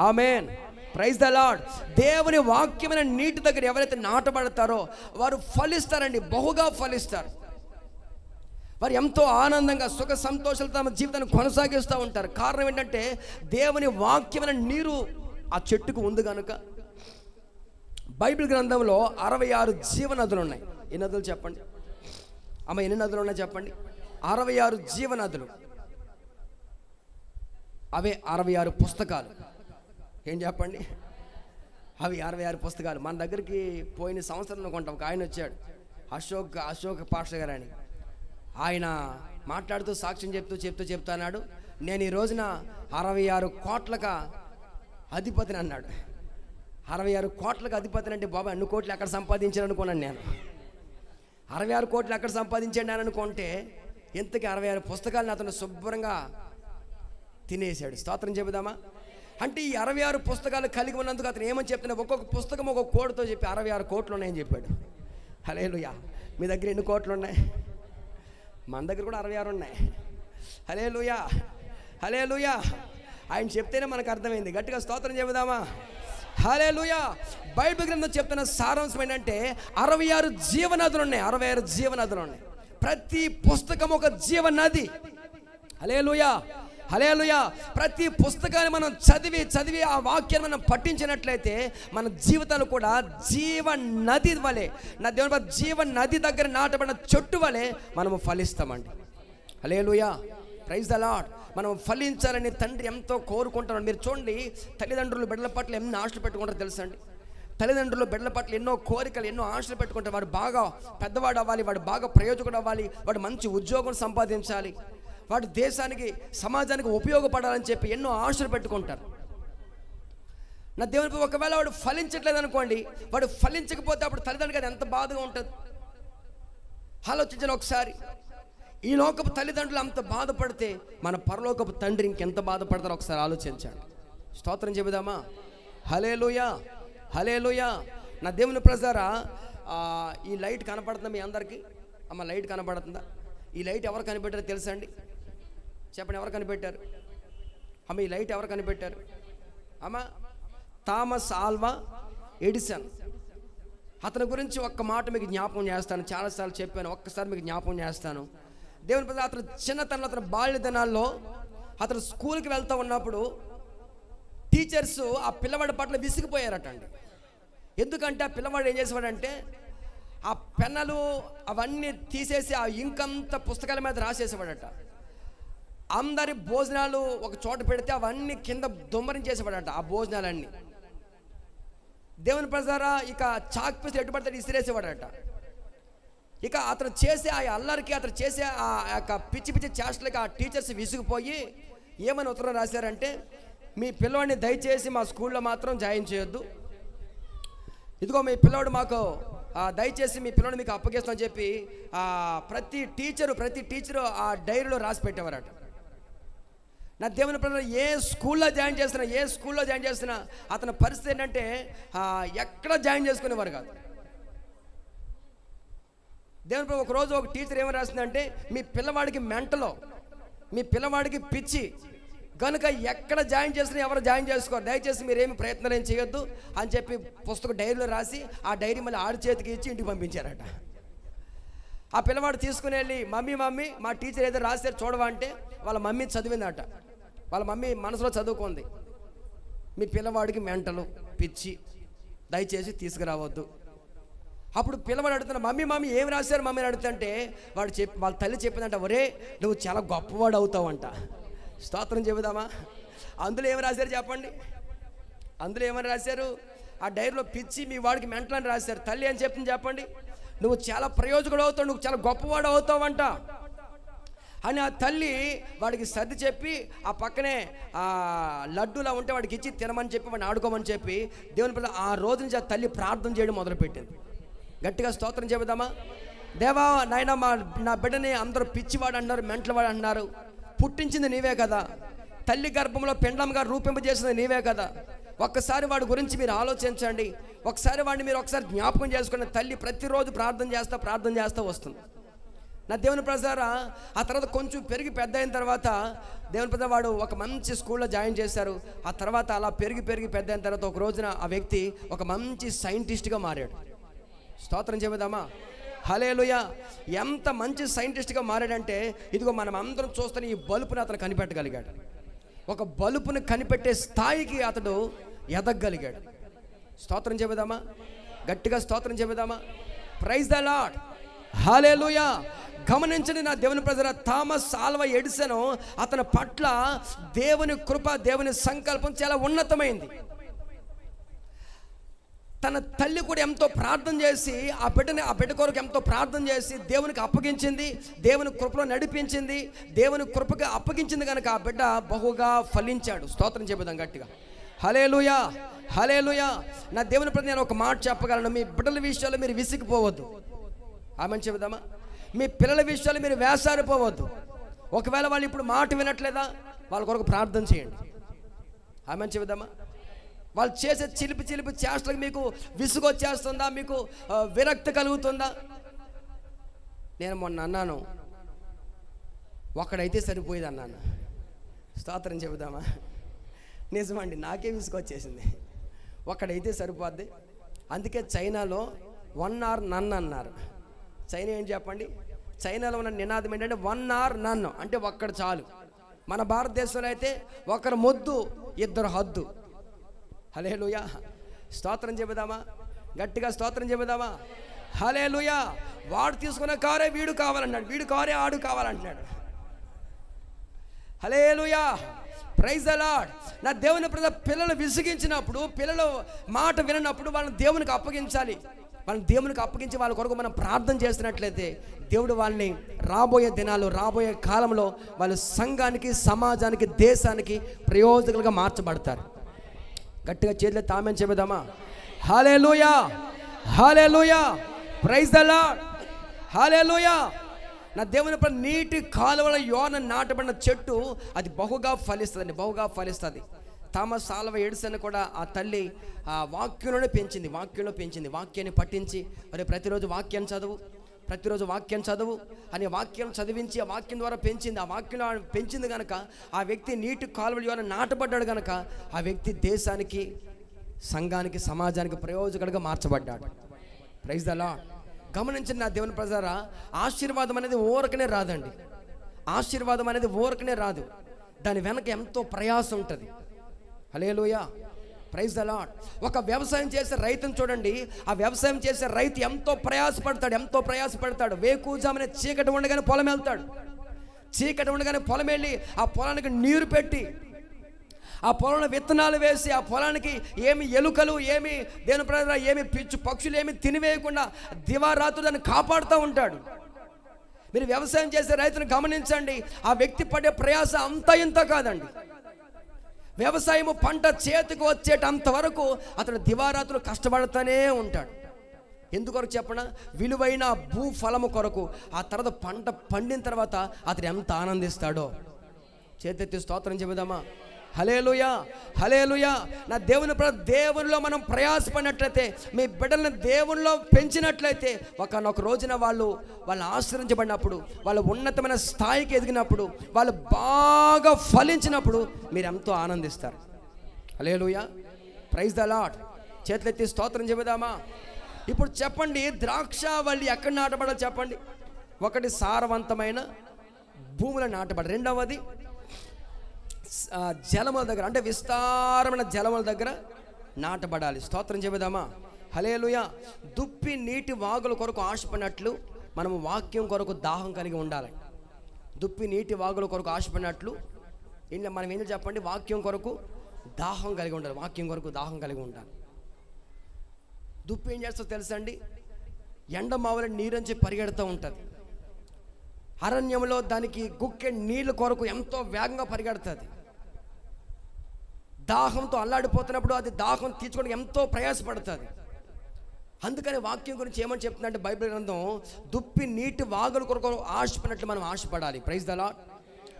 ఆమేన్. Praise the lord. దేవుని వాక్యమైన నీటి దగ్గర ఎవరైతే నాటబడతారో వారు ఫలిస్తారండి, బహుగా ఫలిస్తారు. వారు ఎంతో ఆనందంగా సుఖ సంతోషాలతో తమ జీవితాన్ని కొనసాగిస్తూ ఉంటారు. కారణం ఏంటంటే దేవుని వాక్యమైన నీరు ఆ చెట్టుకు ఉంది కనుక. బైబిల్ గ్రంథంలో 66 జీవనదులు ఉన్నాయి. ఎన్ని నదులు చెప్పండి అమ్మ? ఎన్ని నదులు ఉన్నాయి చెప్పండి? 66 జీవనదులు. అవే 66 పుస్తకాలు. ఏం చెప్పండి? అవి 66 పుస్తకాలు. మన దగ్గరికి పోయిన సంవత్సరం అనుకుంటాం ఒక ఆయన వచ్చాడు, అశోక్ పాస్టర్ గారు అని. ఆయన మాట్లాడుతూ సాక్ష్యం చెప్తూ అన్నాడు, నేను ఈ రోజున 66 కోట్లకు అధిపతిని అన్నాడు. 66 కోట్లకు అధిపతిని అంటే బాబా అన్ని కోట్లు ఎక్కడ సంపాదించాను అనుకున్నాను నేను. 66 కోట్లు ఎక్కడ సంపాదించాను నేను అనుకుంటే ఇంతకీ 66 పుస్తకాలను అతను శుభ్రంగా తినేశాడు. స్తోత్రం చెబుదామా? అంటే ఈ 66 పుస్తకాలు కలిగి ఉన్నందుకు అతను ఏమని చెప్తున్నా, ఒక్కొక్క పుస్తకం ఒక్కొక్క కోడ్తో చెప్పి 66 కోట్లు ఉన్నాయని చెప్పాడు. హల్లెలూయా. మీ దగ్గర ఎన్ని కోట్లు ఉన్నాయి? మన దగ్గర కూడా 66 ఉన్నాయి. హల్లెలూయా. హల్లెలూయా. ఆయన చెప్తేనే మనకు అర్థమైంది. గట్టిగా స్తోత్రం చెబుదామా? హల్లెలూయా. బైబిల్ గ్రంథం చెప్తున్న సారాంశం ఏంటంటే 66 జీవనదులు ఉన్నాయి. 66 జీవనదులు ఉన్నాయి. ప్రతి పుస్తకం ఒక జీవనది. హల్లెలూయా. హల్లెలూయా. ప్రతి పుస్తకాన్ని మనం చదివి ఆ వాక్యాన్ని మనం పఠించినట్లయితే మన జీవితాలు కూడా జీవ నది వలె, నా దేవుని జీవ నది దగ్గర నాటబడిన చెట్టు వలె మనము ఫలిస్తామండి. హల్లెలూయా. Praise the lord. మనం ఫలించాలని తండ్రి ఎంతో కోరుకుంటారు. మీరు చూడండి, తల్లిదండ్రులు బిడ్డల పట్ల ఎన్నో ఆశలు పెట్టుకుంటారు తెలుసా అండి? తల్లిదండ్రులు బిడ్డల పట్ల ఎన్నో కోరికలు, ఎన్నో ఆశలు పెట్టుకుంటారు. వాడు బాగా పెద్దవాడు అవ్వాలి, వాడు బాగా ప్రయోజకుడు అవ్వాలి, వాడు మంచి ఉద్యోగం సంపాదించాలి, వాడు దేశానికి సమాజానికి ఉపయోగపడాలని చెప్పి ఎన్నో ఆశలు పెట్టుకుంటారు. నా దేవుని ఒకవేళ వాడు ఫలించట్లేదు అనుకోండి, వాడు ఫలించకపోతే అప్పుడు తల్లిదండ్రులకి అది ఎంత బాధగా ఉంటుంది. ఆలోచించండి ఒకసారి. ఈ లోకపు తల్లిదండ్రులు అంత బాధపడితే మన పరలోకపు తండ్రి ఇంకెంత బాధపడతారో ఒకసారి ఆలోచించండి. స్తోత్రం చెబుదామా? హల్లెలూయా, హల్లెలూయా. నా దేవుని ప్రజారా, ఈ లైట్ కనపడుతుందా మీ అందరికీ? అమ్మ, లైట్ కనపడుతుందా? ఈ లైట్ ఎవరు కనిపెట్టారో తెలుసా అండి? చెప్పండి, ఎవరు కనిపెట్టారు? అమ్మ, ఈ లైట్ ఎవరు కనిపెట్టారు? అమ్మ, థామస్ ఆల్వా ఎడిసన్. అతని గురించి ఒక్క మాట మీకు జ్ఞాపకం చేస్తాను. చాలాసార్లు చెప్పాను, ఒక్కసారి మీకు జ్ఞాపకం చేస్తాను. దేవుని ప్రజలు, అతను చిన్నతనంలో, అతను బాల్య దినాల్లో అతను స్కూల్కి వెళ్తూ ఉన్నప్పుడు టీచర్స్ ఆ పిల్లవాడి పట్ల విసిగిపోయారట అండి. ఎందుకంటే ఆ పిల్లవాడు ఏం చేసేవాడంటే ఆ పెన్నులు అవన్నీ తీసేసి ఆ ఇంకంతా పుస్తకాల మీద రాసేసేవాడట. అందరి భోజనాలు ఒక చోట పెడితే అవన్నీ కింద దొమ్మరించేసేవాడట ఆ భోజనాలన్నీ. దేవుని ప్రజారా, ఇక చాక్ పీస్ ఎటు పడితే ఇసిరేసేవాడట. ఇక అతను చేసే ఆ అల్లరికి, అతను చేసే ఆ యొక్క పిచ్చి పిచ్చి చేష్టలకి ఆ టీచర్స్ విసిగిపోయి ఏమని ఉత్తరం రాశారంటే, మీ పిల్లవాడిని దయచేసి మా స్కూల్లో మాత్రం జాయిన్ చేయొద్దు, ఇదిగో మీ పిల్లవాడు మాకు దయచేసి మీ పిల్లవాడిని మీకు అప్పగిస్తామని చెప్పి ప్రతి టీచరు ఆ డైరీలో రాసి పెట్టేవారట. నా దేవుని పిల్లలు ఏ స్కూల్లో జాయిన్ చేస్తున్నా అతని పరిస్థితి ఏంటంటే ఎక్కడ జాయిన్ చేసుకునేవారు కాదు. దేవుని పిల్లలు, ఒకరోజు ఒక టీచర్ ఏమని రాసిందంటే, మీ పిల్లవాడికి మెంటలో, మీ పిల్లవాడికి పిచ్చి కనుక ఎక్కడ జాయిన్ చేసినా ఎవరు జాయిన్ చేసుకోరు, దయచేసి మీరేమి ప్రయత్నాలు ఏం చేయొద్దు అని చెప్పి పుస్తకం డైరీలో రాసి ఆ డైరీ మళ్ళీ ఆడి చేతికి ఇచ్చి ఇంటికి పంపించారట. ఆ పిల్లవాడు తీసుకుని వెళ్ళి, మమ్మీ మా టీచర్ ఏదో రాశారు చూడవా అంటే వాళ్ళ మమ్మీ చదివిందట. వాళ్ళ మమ్మీ మనసులో చదువుకుంది, మీ పిల్లవాడికి మెంటలు, పిచ్చి, దయచేసి తీసుకురావద్దు. అప్పుడు పిల్లవాడు అడుగుతున్నా, మమ్మీ ఏం రాశారు మమ్మీ అని అడుగుతుంటే వాళ్ళ తల్లి చెప్పిందంట, ఒరే నువ్వు చాలా గొప్పవాడు అవుతావంట. స్తోత్రం చెబుదామా? అందులో ఏమి రాశారు చెప్పండి? అందులో ఏమని రాశారు? ఆ డైరీలో పిచ్చి, మీ వాడికి మెంటల్ అని రాశారు. తల్లి ఏం చెప్తుంది చెప్పండి? నువ్వు చాలా ప్రయోజకుడు అవుతావు, నువ్వు చాలా గొప్పవాడు అవుతావంట అని ఆ తల్లి వాడికి సర్ది చెప్పి ఆ పక్కనే లడ్డూలా ఉంటే వాడికి ఇచ్చి తినమని చెప్పి వాడిని ఆడుకోమని చెప్పి దేవుని పిల్ల ఆ రోజు నుంచి ఆ తల్లి ప్రార్థన చేయడం మొదలుపెట్టింది. గట్టిగా స్తోత్రం చెబుదామా? దేవా నాయన, నా బిడ్డని అందరూ పిచ్చివాడు అంటున్నారు, మెంటలవాడు అంటున్నారు, పుట్టించింది నీవే కదా, తల్లి గర్భంలో పిండంగా రూపింపజేసింది నీవే కదా, ఒక్కసారి వాడి గురించి మీరు ఆలోచించండి, ఒకసారి వాడిని మీరు ఒకసారి జ్ఞాపకం చేసుకుని. తల్లి ప్రతిరోజు ప్రార్థన చేస్తూ వస్తుంది. నా దేవుని ప్రజారా, ఆ తర్వాత కొంచెం పెరిగి పెద్ద అయిన తర్వాత దేవుని ప్రజా వాడు ఒక మంచి స్కూల్లో జాయిన్ చేశారు. ఆ తర్వాత అలా పెరిగి పెద్ద అయిన తర్వాత ఒక రోజున ఆ వ్యక్తి ఒక మంచి సైంటిస్ట్గా మారాడు. స్తోత్రం చెబుదామా? హల్లెలూయా. ఎంత మంచి సైంటిస్ట్గా మారాడంటే, ఇదిగో మనం అందరం చూస్తున్న ఈ బల్బుని అతను కనిపెట్టగలిగాడు. ఒక బల్బుని కనిపెట్టే స్థాయికి అతడు ఎదగగలిగాడు. స్తోత్రం చెబుదామా? గట్టిగా స్తోత్రం చెబుదామా? ప్రైజ్ ద లార్డ్, హల్లెలూయా. గమనించండి నా దేవుని ప్రజల, థామస్ ఆల్వా ఎడిసన్, అతని పట్ల దేవుని కృప, దేవుని సంకల్పం చాలా ఉన్నతమైంది. తన తల్లి కూడా ఎంతో ప్రార్థన చేసి ఆ బిడ్డ కొరకు ఎంతో ప్రార్థన చేసి దేవునికి అప్పగించింది, దేవుని కృపలో నడిపించింది, దేవుని కృపకి అప్పగించింది కనుక ఆ బిడ్డ బహుగా ఫలించాడు. స్తోత్రం చెబుదాం గట్టిగా. హల్లెలూయా, హల్లెలూయా. నా దేవుని ప్రతి నేను ఒక మాట చెప్పగలను, మీ బిడ్డల విషయాల్లో మీరు విసిగిపోవద్దు. ఆమెను చెబుదామా? మీ పిల్లల విషయాలు మీరు వేసారిపోవద్దు. ఒకవేళ వాళ్ళు ఇప్పుడు మాట వినట్లేదా, వాళ్ళ కొరకు ప్రార్థన చేయండి. ఆమెను చెబుదామా? వాళ్ళు చేసే చిలిపి చేష్టలకు మీకు విసుగొచ్చేస్తుందా, మీకు విరక్తి కలుగుతుందా? నేను మొన్న అన్నాను, ఒక్కడైతే సరిపోయేది అన్నాను. స్తోత్రం చెబుదామా? నిజమండి, నాకే విసుగొచ్చేసింది. ఒక్కడైతే సరిపోద్ది. అందుకే చైనాలో 1 or none అన్నారు. చైనా ఏంటి చెప్పండి? చైనాలో ఉన్న నినాదం ఏంటంటే 1 or none, అంటే ఒక్కడు చాలు. మన భారతదేశంలో అయితే ఒకరు మొద్దు, ఇద్దరు హద్దు. హల్లెలూయా. స్తోత్రం చెబుదామా? గట్టిగా స్తోత్రం చెబుదామా? హల్లెలూయా. వాడు తీసుకున్న కారే వీడు కావాలన్నాడు, వీడు కారే ఆడు కావాలంటున్నాడు. హల్లెలూయా, ప్రైజ్ ద లార్డ్. నా దేవుని పిల్లలు విసిగించినప్పుడు, పిల్లలు మాట వినప్పుడు వాళ్ళని దేవునికి అప్పగించాలి. వాళ్ళని దేవునికి అప్పగించి వాళ్ళ కొరకు మనం ప్రార్థన చేస్తున్నట్లయితే దేవుడు వాళ్ళని రాబోయే దినాలు, రాబోయే కాలంలో వాళ్ళు సంఘానికి, సమాజానికి, దేశానికి ప్రయోజకులుగా మార్చబడతారు. గట్టిగా చేతులు తామని చెబుదామా? హల్లెలూయా, హల్లెలూయా, ప్రైజ్ ద లార్డ్, హల్లెలూయా. నా దేవుని నీటి కాలువల యోన నాటబడిన చెట్టు అది బహుగా ఫలిస్తుంది, బహుగా ఫలిస్తుంది. థామస్ ఆల్వా ఎడిసన్ కూడా ఆ తల్లి ఆ వాక్యంలోనే పెంచింది, వాక్యాన్ని పట్టించి మరి ప్రతిరోజు వాక్యం చదువు అనే వాక్యం చదివించి ఆ వాక్యం ద్వారా పెంచింది. ఆ వాక్యంలో పెంచింది కనుక ఆ వ్యక్తి నీటి కాలువల యోన నాటబడ్డాడు కనుక ఆ వ్యక్తి దేశానికి, సంఘానికి, సమాజానికి ప్రయోజకుడిగా మార్చబడ్డాడు. Praise the lord. గమనించండి నా దేవుని ప్రజలారా, ఆశీర్వాదం అనేది ఊరకనే రాదండి. ఆశీర్వాదం అనేది ఊరకనే రాదు, దాని వెనక ఎంతో ప్రయాసం ఉంటుంది. హల్లెలూయా, ప్రైజ్ ద లార్డ్. ఒక వ్యవసాయం చేసే రైతుని చూడండి, ఆ వ్యవసాయం చేసే రైతు ఎంతో ప్రయాసపడతాడు. వేకుజామునే చీకటి ఉండగానే పొలం వెళ్తాడు. చీకటి ఉండగానే పొలం వెళ్ళి ఆ పొలానికి నీరు పెట్టి, ఆ పొలంలో విత్తనాలు వేసి, ఆ పొలానికి ఏమి ఎలుకలు, ఏమి దేని ప్రజల ఏమి పిచ్చు పక్షులు ఏమి తినివేయకుండా దివారాత్రులు దాన్ని కాపాడుతూ ఉంటాడు. మీరు వ్యవసాయం చేసే రైతును గమనించండి, ఆ వ్యక్తి పడే ప్రయాస అంత ఇంత కాదండి. వ్యవసాయము పంట చేతికి వచ్చేటంత వరకు అతడు దివారాత్రులు కష్టపడుతూనే ఉంటాడు. ఎందుకొరకు చెప్పనా? విలువైన భూఫలము కొరకు. ఆ తర్వాత పంట పండిన తర్వాత అతడు ఎంత ఆనందిస్తాడో. చేతెత్తి స్తోత్రం చెబుదామా? హల్లెలూయా, హల్లెలూయా. నా దేవునిలో మనం ప్రయాసపడినట్లయితే, మీ బిడ్డలను దేవునిలో పెంచినట్లయితే, ఒకనొక రోజున వాళ్ళు ఆశ్రయించబడినప్పుడు, వాళ్ళు ఉన్నతమైన స్థాయికి ఎదిగినప్పుడు, వాళ్ళు బాగా ఫలించినప్పుడు మీరు ఎంతో ఆనందిస్తారు. హల్లెలూయా, ప్రైజ్ ద లార్డ్. చేతులెత్తి స్తోత్రం చెబుదామా? ఇప్పుడు చెప్పండి, ద్రాక్షావల్లి ఎక్కడ నాటబడాలి చెప్పండి? ఒకటి సారవంతమైన భూముల నాటబడాలి. రెండవది జలముల దగ్గర, అంటే విస్తారమైన జలముల దగ్గర నాటబడాలి. స్తోత్రం చెబుదామా? హల్లెలూయా. దుప్పి నీటి వాగుల కొరకు ఆశపడినట్లు మనము వాక్యం కొరకు దాహం కలిగి ఉండాలి. దుప్పి నీటి వాగుల కొరకు ఆశపడినట్లు మనం ఏం చెప్పండి? వాక్యం కొరకు దాహం కలిగి ఉండాలి. దుప్పి ఏం చేస్తుందో తెలుసండి? ఎండమావుల నీరంచి పరిగెడుతూ ఉంటుంది. అరణ్యంలో దానికి గుక్కె నీళ్ళ కొరకు ఎంతో వేగంగా పరిగెడుతుంది. దాహంతో అల్లాడిపోతున్నప్పుడు అది దాహం తీర్చుకోవడానికి ఎంతో ప్రయాసపడుతుంది. అందుకని వాక్యం గురించి ఏమని చెప్తుందంటే బైబిల్ గ్రంథం, దుప్పి నీటి వాగుల కొరకు ఆశపడినట్లు మనం ఆశపడాలి. ప్రైజ్ ద లార్డ్,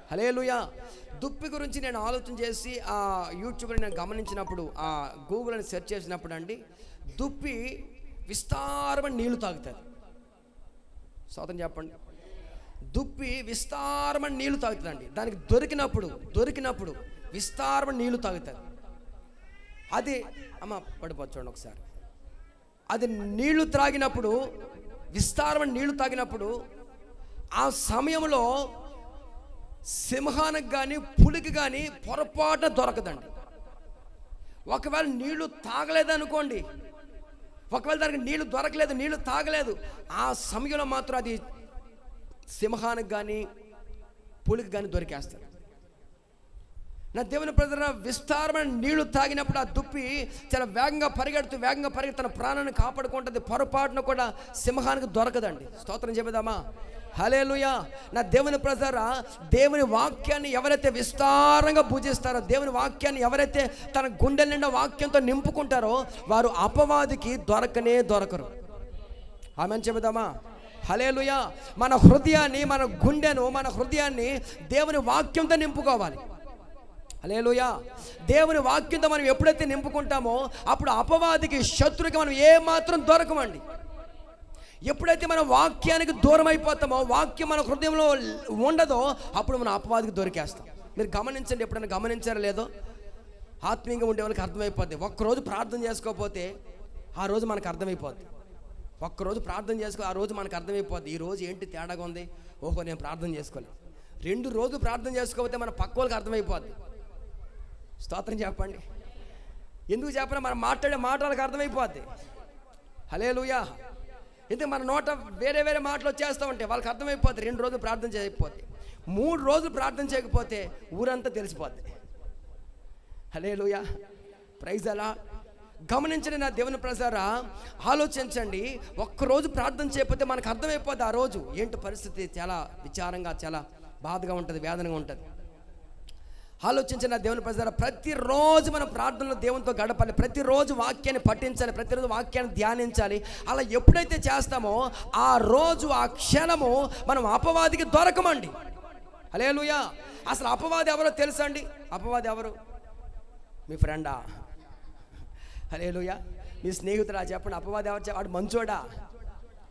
హల్లెలూయా. దుప్పి గురించి నేను ఆలోచన చేసి ఆ యూట్యూబ్లో నేను గమనించినప్పుడు, ఆ గూగుల్ని సెర్చ్ చేసినప్పుడు అండి, దుప్పి విస్తారమైన నీళ్లు తాగుతుంది. స్తోత్రం చెప్పండి. దుప్పి విస్తారమైన నీళ్లు తాగుతుందండి. దానికి దొరికినప్పుడు విస్తారమైన నీళ్లు తాగుతుంది. అది పడిపోతుంది ఒకసారి. అది నీళ్లు త్రాగినప్పుడు, విస్తారమైన నీళ్లు తాగినప్పుడు, ఆ సమయంలో సింహానికి కానీ పులికి కానీ పొరపాటున దొరకదండి. ఒకవేళ నీళ్లు తాగలేదనుకోండి, ఒకవేళ దానికి నీళ్లు దొరకలేదు, నీళ్లు తాగలేదు, ఆ సమయంలో మాత్రం అది సింహానికి కానీ పులికి కానీ దొరికేస్తారు. నా దేవుని ప్రజల విస్తారమైన నీళ్లు తాగినప్పుడు ఆ దుప్పి చాలా వేగంగా పరిగెడుతూ తన ప్రాణాన్ని కాపాడుకుంటుంది. పొరపాటున కూడా సింహానికి దొరకదండి. స్తోత్రం చెబుదామా? హల్లెలూయా. నా దేవుని ప్రజల దేవుని వాక్యాన్ని ఎవరైతే విస్తారంగా పూజిస్తారో, దేవుని వాక్యాన్ని ఎవరైతే తన గుండెల నిండా వాక్యంతో నింపుకుంటారో, వారు అపవాదికి దొరకరు. ఆమెను చెబుదామా? హల్లెలూయా. మన హృదయాన్ని దేవుని వాక్యంతో నింపుకోవాలి. హల్లెలూయా. దేవుని వాక్యంతో మనం ఎప్పుడైతే నింపుకుంటామో అప్పుడు అపవాదికి, శత్రువుకి మనం ఏమాత్రం దొరకమండి. ఎప్పుడైతే మనం వాక్యానికి దూరం అయిపోతామో, వాక్యం మన హృదయంలో ఉండదో, అప్పుడు మనం అపవాదికి దొరికేస్తాం. మీరు గమనించండి, ఎప్పుడైనా గమనించారో లేదో, ఆత్మీయంగా ఉండే వాళ్ళకి అర్థమైపోద్ది. ఒక్కరోజు ప్రార్థన చేసుకోకపోతే ఆ రోజు మనకు అర్థమైపోద్ది. ఒక్కరోజు ప్రార్థన చేసుకో, ఆ రోజు మనకు అర్థమైపోద్ది, ఈ రోజు ఏంటి తేడాగా ఉంది, ఓహో నేను ప్రార్థన చేసుకోలేదు. 2 రోజులు ప్రార్థన చేసుకోకపోతే మన పక్క వాళ్ళకి అర్థమైపోద్ది. స్తోత్రం చెప్పండి. ఎందుకు చెప్పినా మనం మాట్లాడే మాటలకు అర్థమైపోద్ది. హల్లెలూయా. ఎందుకు మన నోట వేరే మాటలు వచ్చేస్తూ ఉంటాయి, వాళ్ళకి అర్థమైపోద్ది. 2 రోజులు ప్రార్థన చేయకపోతే, 3 రోజులు ప్రార్థన చేయకపోతే ఊరంతా తెలిసిపోద్ది. హల్లెలూయా, ప్రైజ్ అలా. గమనించండి నా దేవుని ప్రజలారా, ఆలోచించండి. ఒక్కరోజు ప్రార్థన చేయకపోతే మనకు అర్థమైపోద్ది ఆ రోజు ఏంటి పరిస్థితి. చాలా విచారంగా, చాలా బాధగా ఉంటుంది, వేదనగా ఉంటుంది. ఆలోచించిన దేవుని ప్రజలారా, ప్రతిరోజు మనం ప్రార్థనలో దేవునితో గడపాలి, ప్రతిరోజు వాక్యాన్ని పఠించాలి, ప్రతిరోజు వాక్యాన్ని ధ్యానించాలి. అలా ఎప్పుడైతే చేస్తామో ఆ రోజు ఆ క్షణము మనం అపవాదికి దొరకమండి. హల్లెలూయా. అసలు అపవాది ఎవరో తెలుసా అండి? అపవాది ఎవరు? మీ ఫ్రెండా? హల్లెలూయా. మీ స్నేహితుడా? చెప్పండి. అపవాది ఎవరు? వాడు మంచోడా?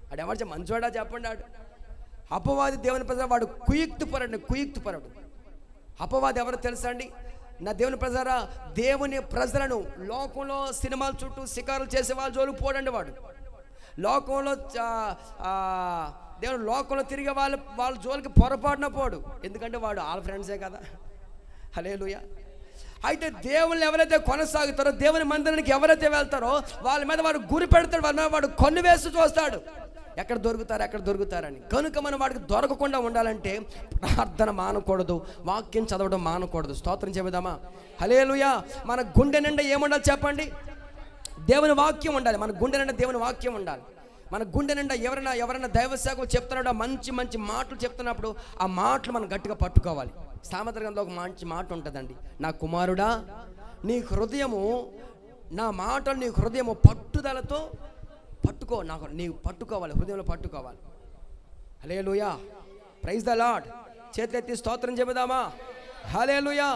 వాడు ఎవరు? మంచోడా చెప్పండి. వాడు అపవాది దేవుని ప్రజలు, వాడు కుయుక్తిపరుడు. అపవాది ఎవరో తెలుసా అండి? నా దేవుని ప్రజారా, దేవుని ప్రజలను లోకంలో సినిమాల చుట్టూ షికారులు చేసే వాళ్ళ జోలికి పోడండి. వాడు లోకంలో దేవుడు లోకంలో తిరిగే వాళ్ళ జోలికి పొరపాటున పోడు. ఎందుకంటే వాడు వాళ్ళ ఫ్రెండ్సే కదా. హల్లెలూయా. అయితే దేవుళ్ళు ఎవరైతే కొనసాగుతారో, దేవుని మందిరానికి ఎవరైతే వెళ్తారో వాళ్ళ మీద వాడు గురి పెడతాడు, వాళ్ళ మీద వాడు కన్ను వేసి చూస్తాడు, ఎక్కడ దొరుకుతారని. కనుక మనం వాడికి దొరకకుండా ఉండాలంటే ప్రార్థన మానకూడదు, వాక్యం చదవడం మానకూడదు. స్తోత్రం చెబుదామా? హల్లెలూయా. మన గుండె నిండా ఏముండాలి చెప్పండి? దేవుని వాక్యం ఉండాలి. మన గుండె నిండా దేవుని వాక్యం ఉండాలి. మన గుండె నిండా ఎవరైనా దైవ సేవకులు చెప్తున్నాడో, మంచి మంచి మాటలు చెప్తున్నప్పుడు ఆ మాటలు మనం గట్టిగా పట్టుకోవాలి. సామెతల గ్రంథంలో ఒక మంచి మాట ఉంటుందండి, నా కుమారుడా నీ హృదయము, నా మాటలు నీ హృదయము పట్టుదలతో పట్టుకో, నీవు పట్టుకోవాలి, హృదయంలో పట్టుకోవాలి. హల్లెలూయా. Praise the lord. చేతులెత్తి స్తోత్రం చెబుదామా? హల్లెలూయా.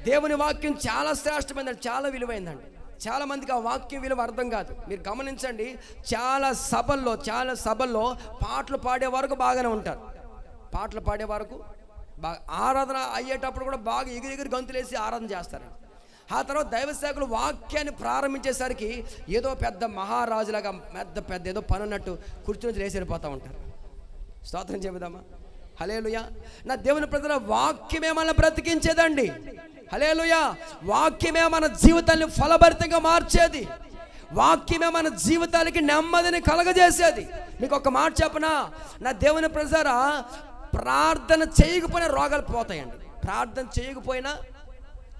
దేవుని వాక్యం చాలా శ్రేష్టమైందండి, చాలా విలువైందండి. చాలా మందికి ఆ వాక్యం విలువ అర్థం కాదు. మీరు గమనించండి, చాలా సభల్లో పాటలు పాడే వరకు బాగానే ఉంటారు. పాటలు పాడే వరకు బాగా, ఆరాధన అయ్యేటప్పుడు కూడా బాగా ఎగిరి గంతులేసి ఆరాధన చేస్తారు. ఆ తర్వాత దైవ సేవకులు వాక్యాన్ని ప్రారంభించేసరికి ఏదో పెద్ద మహారాజులాగా పెద్ద ఏదో పని అన్నట్టు కూర్చొని లేచి వెళ్ళిపోతూ ఉంటారు. స్తోత్రం చెబుదామా? హల్లెలూయా. నా దేవుని ప్రజల, వాక్యమే మనల్ని బ్రతికించేదండి. హల్లెలూయా. వాక్యమే మన జీవితాన్ని ఫలభరితంగా మార్చేది. వాక్యమే మన జీవితానికి నెమ్మదిని కలగజేసేది. మీకు ఒక మాట చెప్పనా? నా దేవుని ప్రజలారా, ప్రార్థన చేయకపోయినా రోగాలు పోతాయండి. ప్రార్థన చేయకపోయినా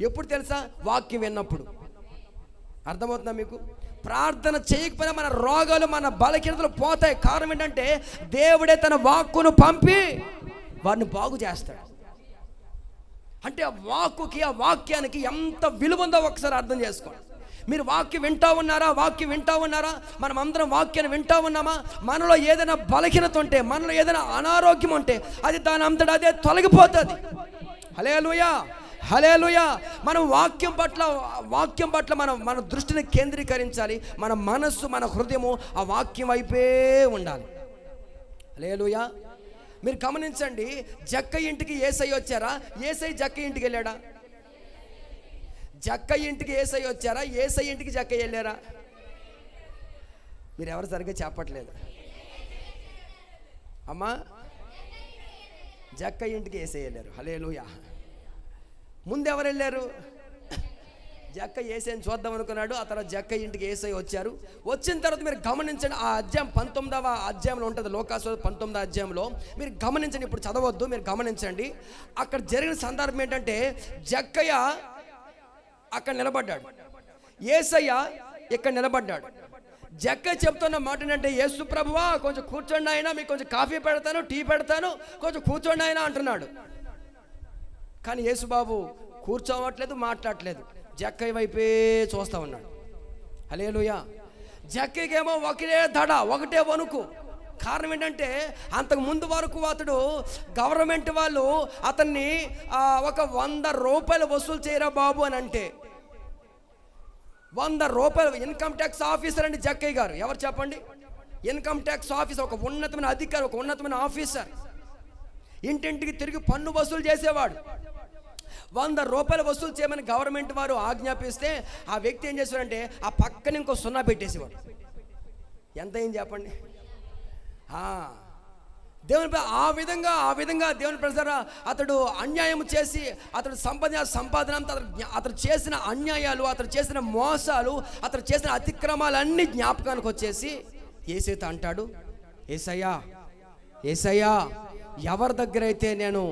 ఎప్పుడు తెలుసా? వాక్యం విన్నప్పుడు. అర్థమవుతుందా మీకు? ప్రార్థన చేయకపోయినా మన రోగాలు, మన బలహీనతలు పోతాయి. కారణం ఏంటంటే దేవుడే తన వాక్కును పంపి వారిని బాగు చేస్తాడు. అంటే ఆ వాక్కుకి, ఆ వాక్యానికి ఎంత విలువ ఉందో ఒకసారి అర్థం చేసుకోండి. మీరు వాక్యం వింటా ఉన్నారా? మనం అందరం వాక్యాన్ని వింటా ఉన్నామా? మనలో ఏదైనా బలహీనత ఉంటే, మనలో ఏదైనా అనారోగ్యం ఉంటే అది దాని అంతటా అదే తొలగిపోతుంది. హల్లెలూయా. హల్లెలూయా. మనం వాక్యం పట్ల మన దృష్టిని కేంద్రీకరించాలి. మన మనస్సు, మన హృదయము ఆ వాక్యం వైపే ఉండాలి. హల్లెలూయా. మీరు గమనించండి, జక్కయ్య ఇంటికి యేసయ్య వచ్చారా? యేసయ్య జక్కయ్య ఇంటికి వెళ్ళాడా? జక్కయ్య ఇంటికి యేసయ్య వచ్చారా? యేసయ్య ఇంటికి జక్కయ్య వెళ్ళారా? మీరు ఎవరు సరిగ్గా చెప్పట్లేదు అమ్మా. జక్కయ్య ఇంటికి యేసయ్య వెళ్ళారు. హల్లెలూయా. ముందు ఎవరు వెళ్ళారు? జక్కయ్య యేసయ్యని చూద్దాం అనుకున్నాడు. ఆ తర్వాత జక్కయ్య ఇంటికి యేసయ్య వచ్చారు. వచ్చిన తర్వాత మీరు గమనించండి, ఆ అధ్యాయం 19వ అధ్యాయంలో ఉంటుంది. లోకాసు 19వ అధ్యాయంలో మీరు గమనించండి. ఇప్పుడు చదవద్దు, మీరు గమనించండి. అక్కడ జరిగిన సందర్భం ఏంటంటే, జక్కయ్య అక్కడ నిలబడ్డాడు, యేసయ్య ఇక్కడ నిలబడ్డాడు. జక్కయ్య చెప్తున్న మాట ఏంటంటే, యేసు ప్రభువా కొంచెం కూర్చోండి ఆయన, మీకు కొంచెం కాఫీ పెడతాను, టీ పెడతాను, కొంచెం కూర్చోండి ఆయన అంటున్నాడు. కానీ యేసుబాబు కూర్చోవట్లేదు, మాట్లాడట్లేదు, జక్కయ్య వైపే చూస్తూ ఉన్నాడు. హల్లెలూయా. జక్కయ్యకేమో ఒకటే వణుకు. కారణం ఏంటంటే, అంతకు ముందు వరకు అతడు గవర్నమెంట్ వాళ్ళు అతన్ని ఒక 100 రూపాయలు వసూలు చేయరా బాబు అని అంటే, 100 రూపాయలు ఇన్కమ్ ట్యాక్స్ ఆఫీసర్ అండి జక్కయ్య గారు. ఎవరు చెప్పండి? ఇన్కమ్ ట్యాక్స్ ఆఫీసర్, ఒక ఉన్నతమైన అధికారి, ఒక ఉన్నతమైన ఆఫీసర్. ఇంటింటికి తిరిగి పన్ను వసూలు చేసేవాడు. 100 రూపాయలు వసూలు చేయమని గవర్నమెంట్ వారు ఆజ్ఞాపిస్తే ఆ వ్యక్తి ఏం చేశాడంటే ఆ పక్కన ఇంకో 0 పెట్టేసేవాడు. ఎంత అయింది చెప్పండి? దేవుని ఆ విధంగా దేవుని ప్రజలారా, అతడు అన్యాయం చేసి అతడు సంపాదన అతడు చేసిన అన్యాయాలు, అతడు చేసిన మోసాలు, అతడు చేసిన అతిక్రమాలన్నీ జ్ఞాపకానికి వచ్చేసి యేసయ్యతో అంటాడు, యేసయ్యా ఎవరి దగ్గర అయితే నేను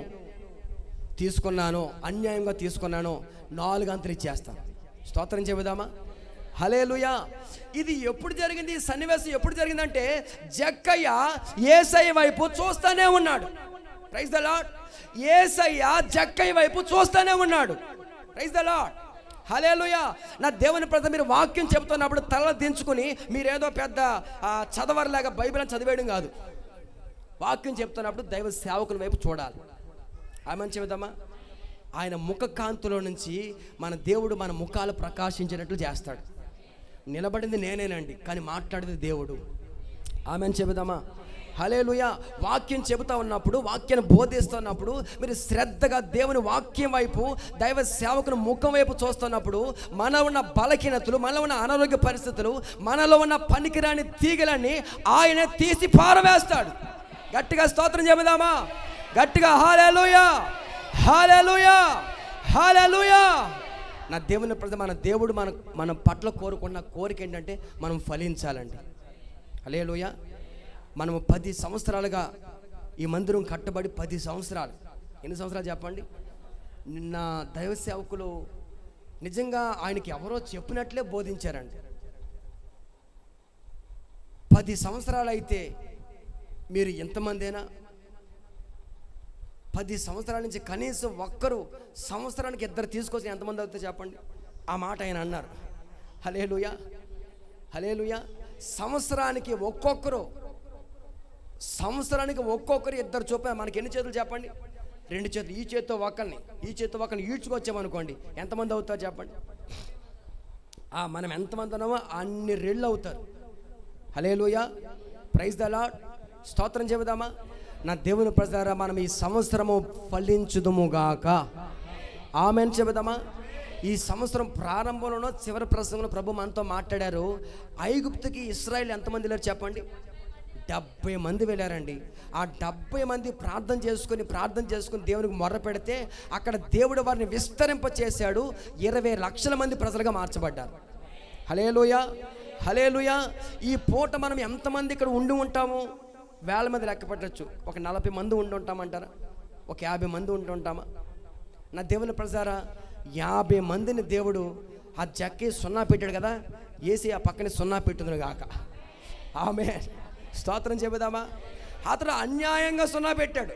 తీసుకున్నానో, అన్యాయంగా తీసుకున్నానో 4 అంతలు ఇచ్చేస్తాను. స్తోత్రం చెబుదామా? హల్లెలూయా. ఇది ఎప్పుడు జరిగింది? ఈ సన్నివేశం ఎప్పుడు జరిగిందంటే, జక్కయ్య యేసయ్య వైపు చూస్తూనే ఉన్నాడు. Praise the lord. యేసయ్య జక్కయ్య వైపు చూస్తూనే ఉన్నాడు. Praise the lord. హల్లెలూయా. నా దేవుని ప్రజలు, మీరు వాక్యం చెబుతున్నప్పుడు తల దించుకుని మీరేదో పెద్ద చదవరలాగా బైబిల్ అని చదివేయడం కాదు. వాక్యం చెప్తున్నప్పుడు దైవ సేవకుల వైపు చూడాలి. ఆమెను చెబుదామా? ఆయన ముఖ కాంతిలో నుంచి మన దేవుడు మన ముఖాలు ప్రకాశించినట్లు చేస్తాడు. నిలబడింది నేనేనండి, కానీ మాట్లాడేది దేవుడు. ఆమెను చెబుదామా? హల్లెలూయా. వాక్యం చెబుతా ఉన్నప్పుడు, వాక్యాన్ని బోధిస్తున్నప్పుడు మీరు శ్రద్ధగా దేవుని వాక్యం వైపు, దైవ సేవకుని ముఖం వైపు చూస్తున్నప్పుడు మనలో ఉన్న బలహీనతలు, మనలో ఉన్న అనారోగ్య పరిస్థితులు, మనలో ఉన్న పనికిరాని తీగలన్నీ ఆయన తీసి పారవేస్తాడు. గట్టిగా స్తోత్రం చెబుదామా? గట్టిగా హల్లెలూయా, హల్లెలూయా, హల్లెలూయా. నా దేవుని ప్రజ, మన దేవుడు మన పట్ల కోరుకున్న కోరిక ఏంటంటే మనం ఫలించాలండి. హల్లెలూయా. మనము 10 సంవత్సరాలుగా ఈ మందిరం కట్టబడి 10 సంవత్సరాలు. ఎన్ని సంవత్సరాలు చెప్పండి? నిన్న దైవ సేవకులు నిజంగా ఆయనకి ఎవరో చెప్పినట్లే బోధించారండి. 10 సంవత్సరాలు అయితే మీరు ఎంతమందేనా? 10 సంవత్సరాల నుంచి కనీసం ఒక్కరు సంవత్సరానికి 2 తీసుకొచ్చి ఎంతమంది అవుతారు చెప్పండి? ఆ మాట ఆయన అన్నారు. హల్లెలూయా, హల్లెలూయా. సంవత్సరానికి ఒక్కొక్కరు 2 చొప్పున. మనకి ఎన్ని చేతులు చెప్పండి? 2 చేతులు. ఈ చేతితో ఒకరిని, ఈ చేతితో ఒకరిని ఈడ్చుకొచ్చామనుకోండి, ఎంతమంది అవుతారు చెప్పండి? మనం ఎంతమంది ఉన్నామో అన్ని రెళ్ళు అవుతారు. హల్లెలూయా, ప్రైజ్ ద లార్డ్. స్తోత్రం చెబుదామా? నా దేవుని ప్రజలారా, మనం ఈ సంవత్సరము ఫలించుదుముగాక. ఆమేన్ చెబుదామా? ఈ సంవత్సరం ప్రారంభంలోనో చివరి ప్రసంగంలో ప్రభు మనతో మాట్లాడారు. ఐగుప్తుకి ఇశ్రాయేలు ఎంతమంది వెళ్ళారు చెప్పండి? 70 మంది వెళ్ళారండి. ఆ 70 మంది ప్రార్థన చేసుకుని దేవునికి మొర్ర పెడితే అక్కడ దేవుడు వారిని విస్తరింప చేశాడు. 20 లక్షల మంది ప్రజలుగా మార్చబడ్డారు. హల్లెలూయా, హల్లెలూయా. ఈ పూట మనం ఎంతమంది ఇక్కడ ఉండి ఉంటాము? వేల మంది లెక్క పెట్టచ్చు. ఒక 40 మంది ఉండి ఉంటామంటారా? ఒక 50 మంది ఉండి ఉంటామా? నా దేవుని ప్రజారా, 50 మందిని దేవుడు ఆ జక్కి 0 పెట్టాడు కదా, ఏసి ఆ పక్కనే 0 పెట్టుదును గాక. ఆమేన్. స్తోత్రం చెబుదామా? అతడు అన్యాయంగా 0 పెట్టాడు,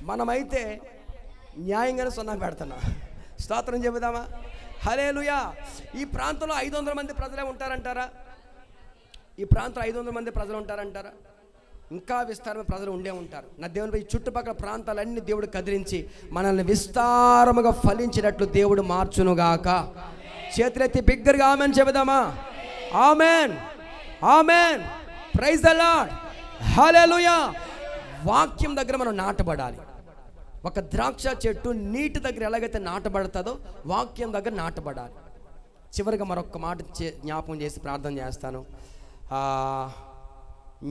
మనమైతే న్యాయంగానే 0 పెడుతున్నాం. స్తోత్రం చెబుదామా? హల్లెలూయా. ఈ ప్రాంతంలో 500 మంది ప్రజలే ఉంటారంటారా? ఈ ప్రాంతంలో 500 మంది ప్రజలు ఉంటారంటారా? ఇంకా విస్తారమైన ప్రజలు ఉండే ఉంటారు. నా దేవునిపై చుట్టుపక్కల ప్రాంతాలన్నీ దేవుడు కదిలించి మనల్ని విస్తారముగా ఫలించినట్లు దేవుడు మార్చునుగాక. చేతులెత్తి బిగ్గరగా ఆమెన్ చెబుదామా? ఆమెన్, ఆమెన్. Praise the lord. హల్లెలూయా. వాక్యం దగ్గర మనం నాటబడాలి. ఒక ద్రాక్ష చెట్టు నీటి దగ్గర ఎలాగైతే నాటబడుతుందో వాక్యం దగ్గర నాటబడాలి. చివరిగా మరొక మాట జ్ఞాపకం చేసి ప్రార్థన చేస్తాను.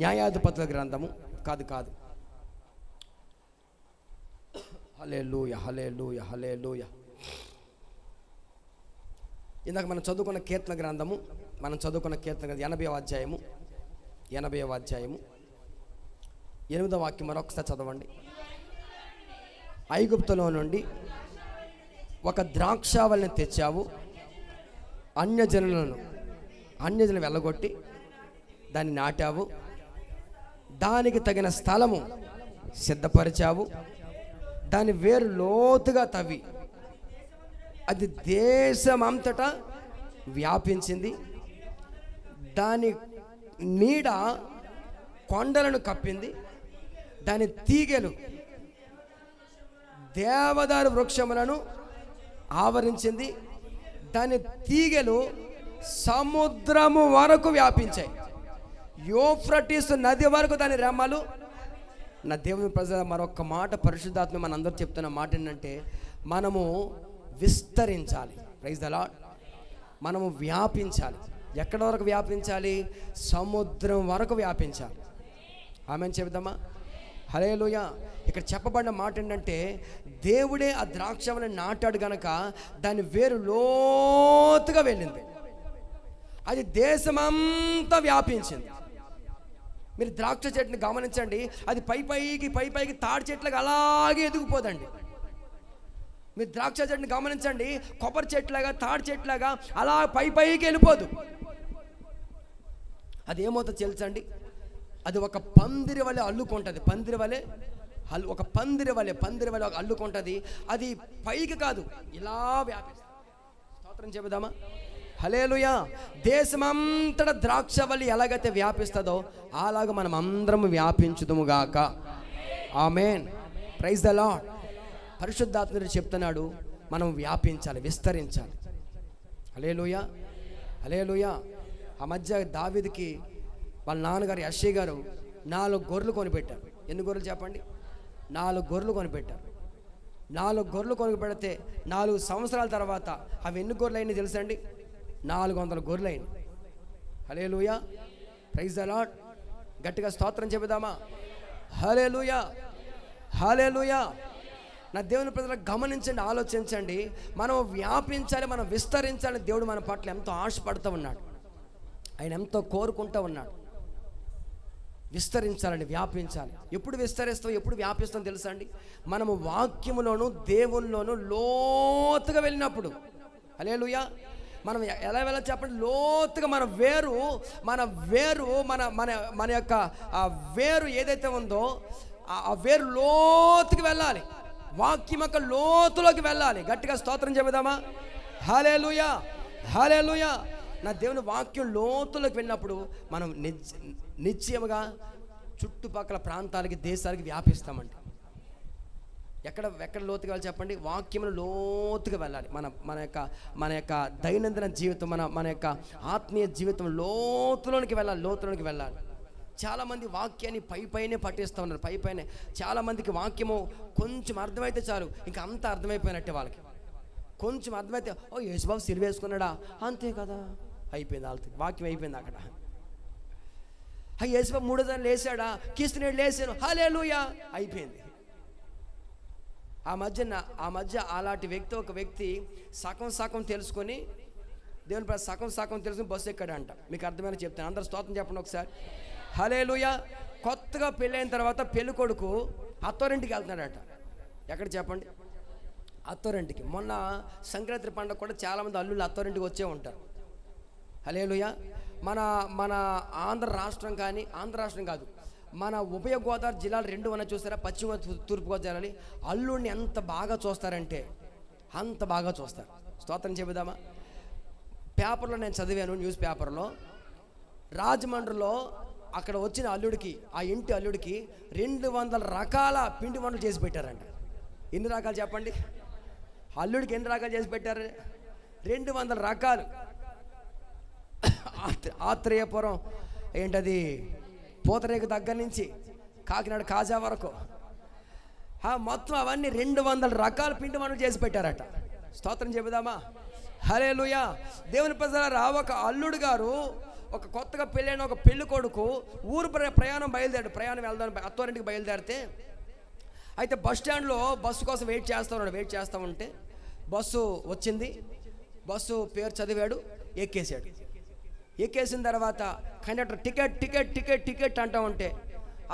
న్యాయాధిపతుల గ్రంథము కాదు. హల్లెలూయా, హల్లెలూయా, హల్లెలూయా. ఇందాక మనం చదువుకున్న కీర్తన గ్రంథము 80వ అధ్యాయము 8వ వాక్యం మరొకసారి చదవండి. ఐగుప్తులో నుండి ఒక ద్రాక్షావల్లిని తెచ్చావు, అన్యజనులను వెళ్ళగొట్టి దాన్ని నాటావు, దానికి తగిన స్థలము సిద్ధపరిచావు, దాని వేరు లోతుగా తవ్వి అది దేశమంతటా వ్యాపించింది, దాని నీడ కొండలను కప్పింది, దాని తీగెలు దేవదారు వృక్షములను ఆవరించింది, దాని తీగెలు సముద్రము వరకు వ్యాపించాయి, యూఫ్రటీసు నది వరకు దాని రెమ్మలు. నా దేవుని ప్రజల మరొక మాట పరిశుద్ధాత్మ మనందరూ చెప్తున్న మాట ఏంటంటే మనము విస్తరించాలి. Praise the lord. మనము వ్యాపించాలి. ఎక్కడ వరకు వ్యాపించాలి? సముద్రం వరకు వ్యాపించాలి. ఆమెన్ చెబుదామా? హల్లెలూయా. ఇక్కడ చెప్పబడిన మాట ఏంటంటే దేవుడే ఆ ద్రాక్షవల్లిని నాటాడు గనక దాని వేరు లోతుగా వెళ్ళింది, అది దేశమంతా వ్యాపించింది. మీరు ద్రాక్ష చెట్టుని గమనించండి, అది పైకి తాడి చెట్లుగా అలాగే ఎదిగిపోదండి. మీరు ద్రాక్ష చెట్టుని గమనించండి, కొబ్బరి చెట్లాగా తాడి చెట్లాగా అలా పైకి వెళ్ళిపోదు. అది ఏమవుతుందో తెలుసండి, అది ఒక పందిరి వలె అల్లుకుంటుంది. పందిరి వలె ఒక పందిరి వలె ఒక అల్లుకుంటుంది. అది పైకి కాదు, ఇలా వ్యాపిస్తుంది. స్తోత్రం చెబుదామా? హల్లెలూయా. దేశమంతటా ద్రాక్షవల్లి ఎలాగైతే వ్యాపిస్తుందో అలాగ మనం అందరం వ్యాపించుదుముగాక. ఆమేన్. Praise the lord. పరిశుద్ధాత్ముడు చెప్తున్నాడు, మనం వ్యాపించాలి, విస్తరించాలి. హల్లెలూయా, హల్లెలూయా. ఆ మధ్య దావీదుకి వాళ్ళ నాన్నగారు యెష్షయి గారు 4 గొర్రెలు కొనిపెట్టారు. ఎన్ని గొర్రెలు చెప్పండి? 4 గొర్రెలు కొనిపెట్టారు. 4 గొర్రెలు కొనిపెడితే 4 సంవత్సరాల తర్వాత అవి ఎన్ని గొర్రెలు అయినాయి తెలుసండి? 400 గొర్రెలు అయినాయి. హల్లెలూయా. Praise the lord. గట్టిగా స్తోత్రం చెబుదామా? హల్లెలూయా, హల్లెలూయా. నా దేవుని ప్రజలకు గమనించండి, ఆలోచించండి. మనం వ్యాపించాలి, మనం విస్తరించాలి. దేవుడు మన పట్ల ఎంతో ఆశపడుతూ ఉన్నాడు, ఆయన ఎంతో కోరుకుంటూ ఉన్నాడు. విస్తరించాలని, వ్యాపించాలి. ఎప్పుడు విస్తరిస్తాం, ఎప్పుడు వ్యాపిస్తాం తెలుసా అండి? మనము వాక్యములోను దేవుల్లోనూ లోతుగా వెళ్ళినప్పుడు. హల్లెలూయా. మనం ఎలా వెళ్ళాలి చెప్పండి? లోతుగా. మన వేరు మన మన మన యొక్క ఆ వేరు ఏదైతే ఉందో ఆ వేరు లోతుకి వెళ్ళాలి. వాక్యం యొక్క లోతులోకి వెళ్ళాలి. గట్టిగా స్తోత్రం చెబుదామా? హల్లెలూయా, హల్లెలూయా. నా దేవుని వాక్యం లోతులోకి వెళ్ళినప్పుడు మనం నిశ్చయముగా చుట్టుపక్కల ప్రాంతాలకి, దేశాలకి వ్యాపిస్తామండి. ఎక్కడ లోతుగా వెళ్ళాలి చెప్పండి? వాక్యమును లోతుగా వెళ్ళాలి. మన యొక్క దైనందిన జీవితం, మన యొక్క ఆత్మీయ జీవితం లోతులోనికి వెళ్ళాలి. చాలామంది వాక్యాన్ని పైనే పట్టిస్తూ ఉన్నారు. పైనే చాలామందికి వాక్యము కొంచెం అర్థమైతే చాలు, ఇంకా అంత అర్థమైపోయినట్టే. వాళ్ళకి కొంచెం అర్థమైతే, ఓ యేసుబాబు సిలువ వేసుకున్నాడా, అంతే కదా, అయిపోయింది. వాళ్ళకి వాక్యం అయిపోయింది అక్కడ. యేసుబాబు 3 సార్లు లేచాడా, క్రీస్తునేడు లేచాను, హల్లెలూయా, అయిపోయింది. ఆ మధ్య అలాంటి ఒక వ్యక్తి సగం తెలుసుకొని, దేవుని ప్రతి సగం తెలుసుకుని బస్సు ఎక్కాడంట. మీకు అర్థమైన చెప్తాను, అందరూ స్తోత్రం చెప్పండి ఒకసారి. హల్లెలూయా. కొత్తగా పెళ్ళైన తర్వాత పెళ్లి కొడుకు అత్తోరింటికి వెళ్తున్నాడట. ఎక్కడ చెప్పండి? అత్తోరింటికి. మొన్న సంక్రాంతి పండుగ కూడా చాలామంది అల్లుళ్ళు అత్తోరింటికి వచ్చే ఉంటారు. హల్లెలూయా. మన ఆంధ్ర రాష్ట్రం కాదు, మన ఉభయ గోదావరి జిల్లాలు 2 ఉన్నాయి చూస్తారా? పశ్చిమ తూర్పు గోదావరి జిల్లాని అల్లుడిని ఎంత బాగా చూస్తారంటే అంత బాగా చూస్తారు. స్తోత్రం చెబుదామా? పేపర్లో నేను చదివాను, న్యూస్ పేపర్లో, రాజమండ్రిలో అక్కడ వచ్చిన అల్లుడికి, ఆ ఇంటి అల్లుడికి 200 రకాల పిండి వంటలు చేసి పెట్టారంట. ఎన్ని రకాలు చెప్పండి? అల్లుడికి ఎన్ని రకాలు చేసి పెట్టారు? 200 రకాలు. ఆత్రేయపురం ఏంటది, పూతరేకు దగ్గర నుంచి కాకినాడ కాజా వరకు మొత్తం అవన్నీ 200 రకాల పిండి వంటలు చేసి పెట్టారట. స్తోత్రం చెబుదామా? హల్లెలూయా. దేవుని ప్రజలారా, ఒక అల్లుడు గారు, ఒక కొత్తగా పెళ్ళైన ఒక పెళ్లి కొడుకు ఊరు ప్రయాణం వెళ్దాం అత్తోరింటికి బయలుదేరితే, అయితే బస్ స్టాండ్లో బస్సు కోసం వెయిట్ చేస్తూ ఉంటే బస్సు వచ్చింది. బస్సు పేరు చదివాడు, ఎక్కేసిన తర్వాత కండక్టర్ టికెట్ అంటా ఉంటే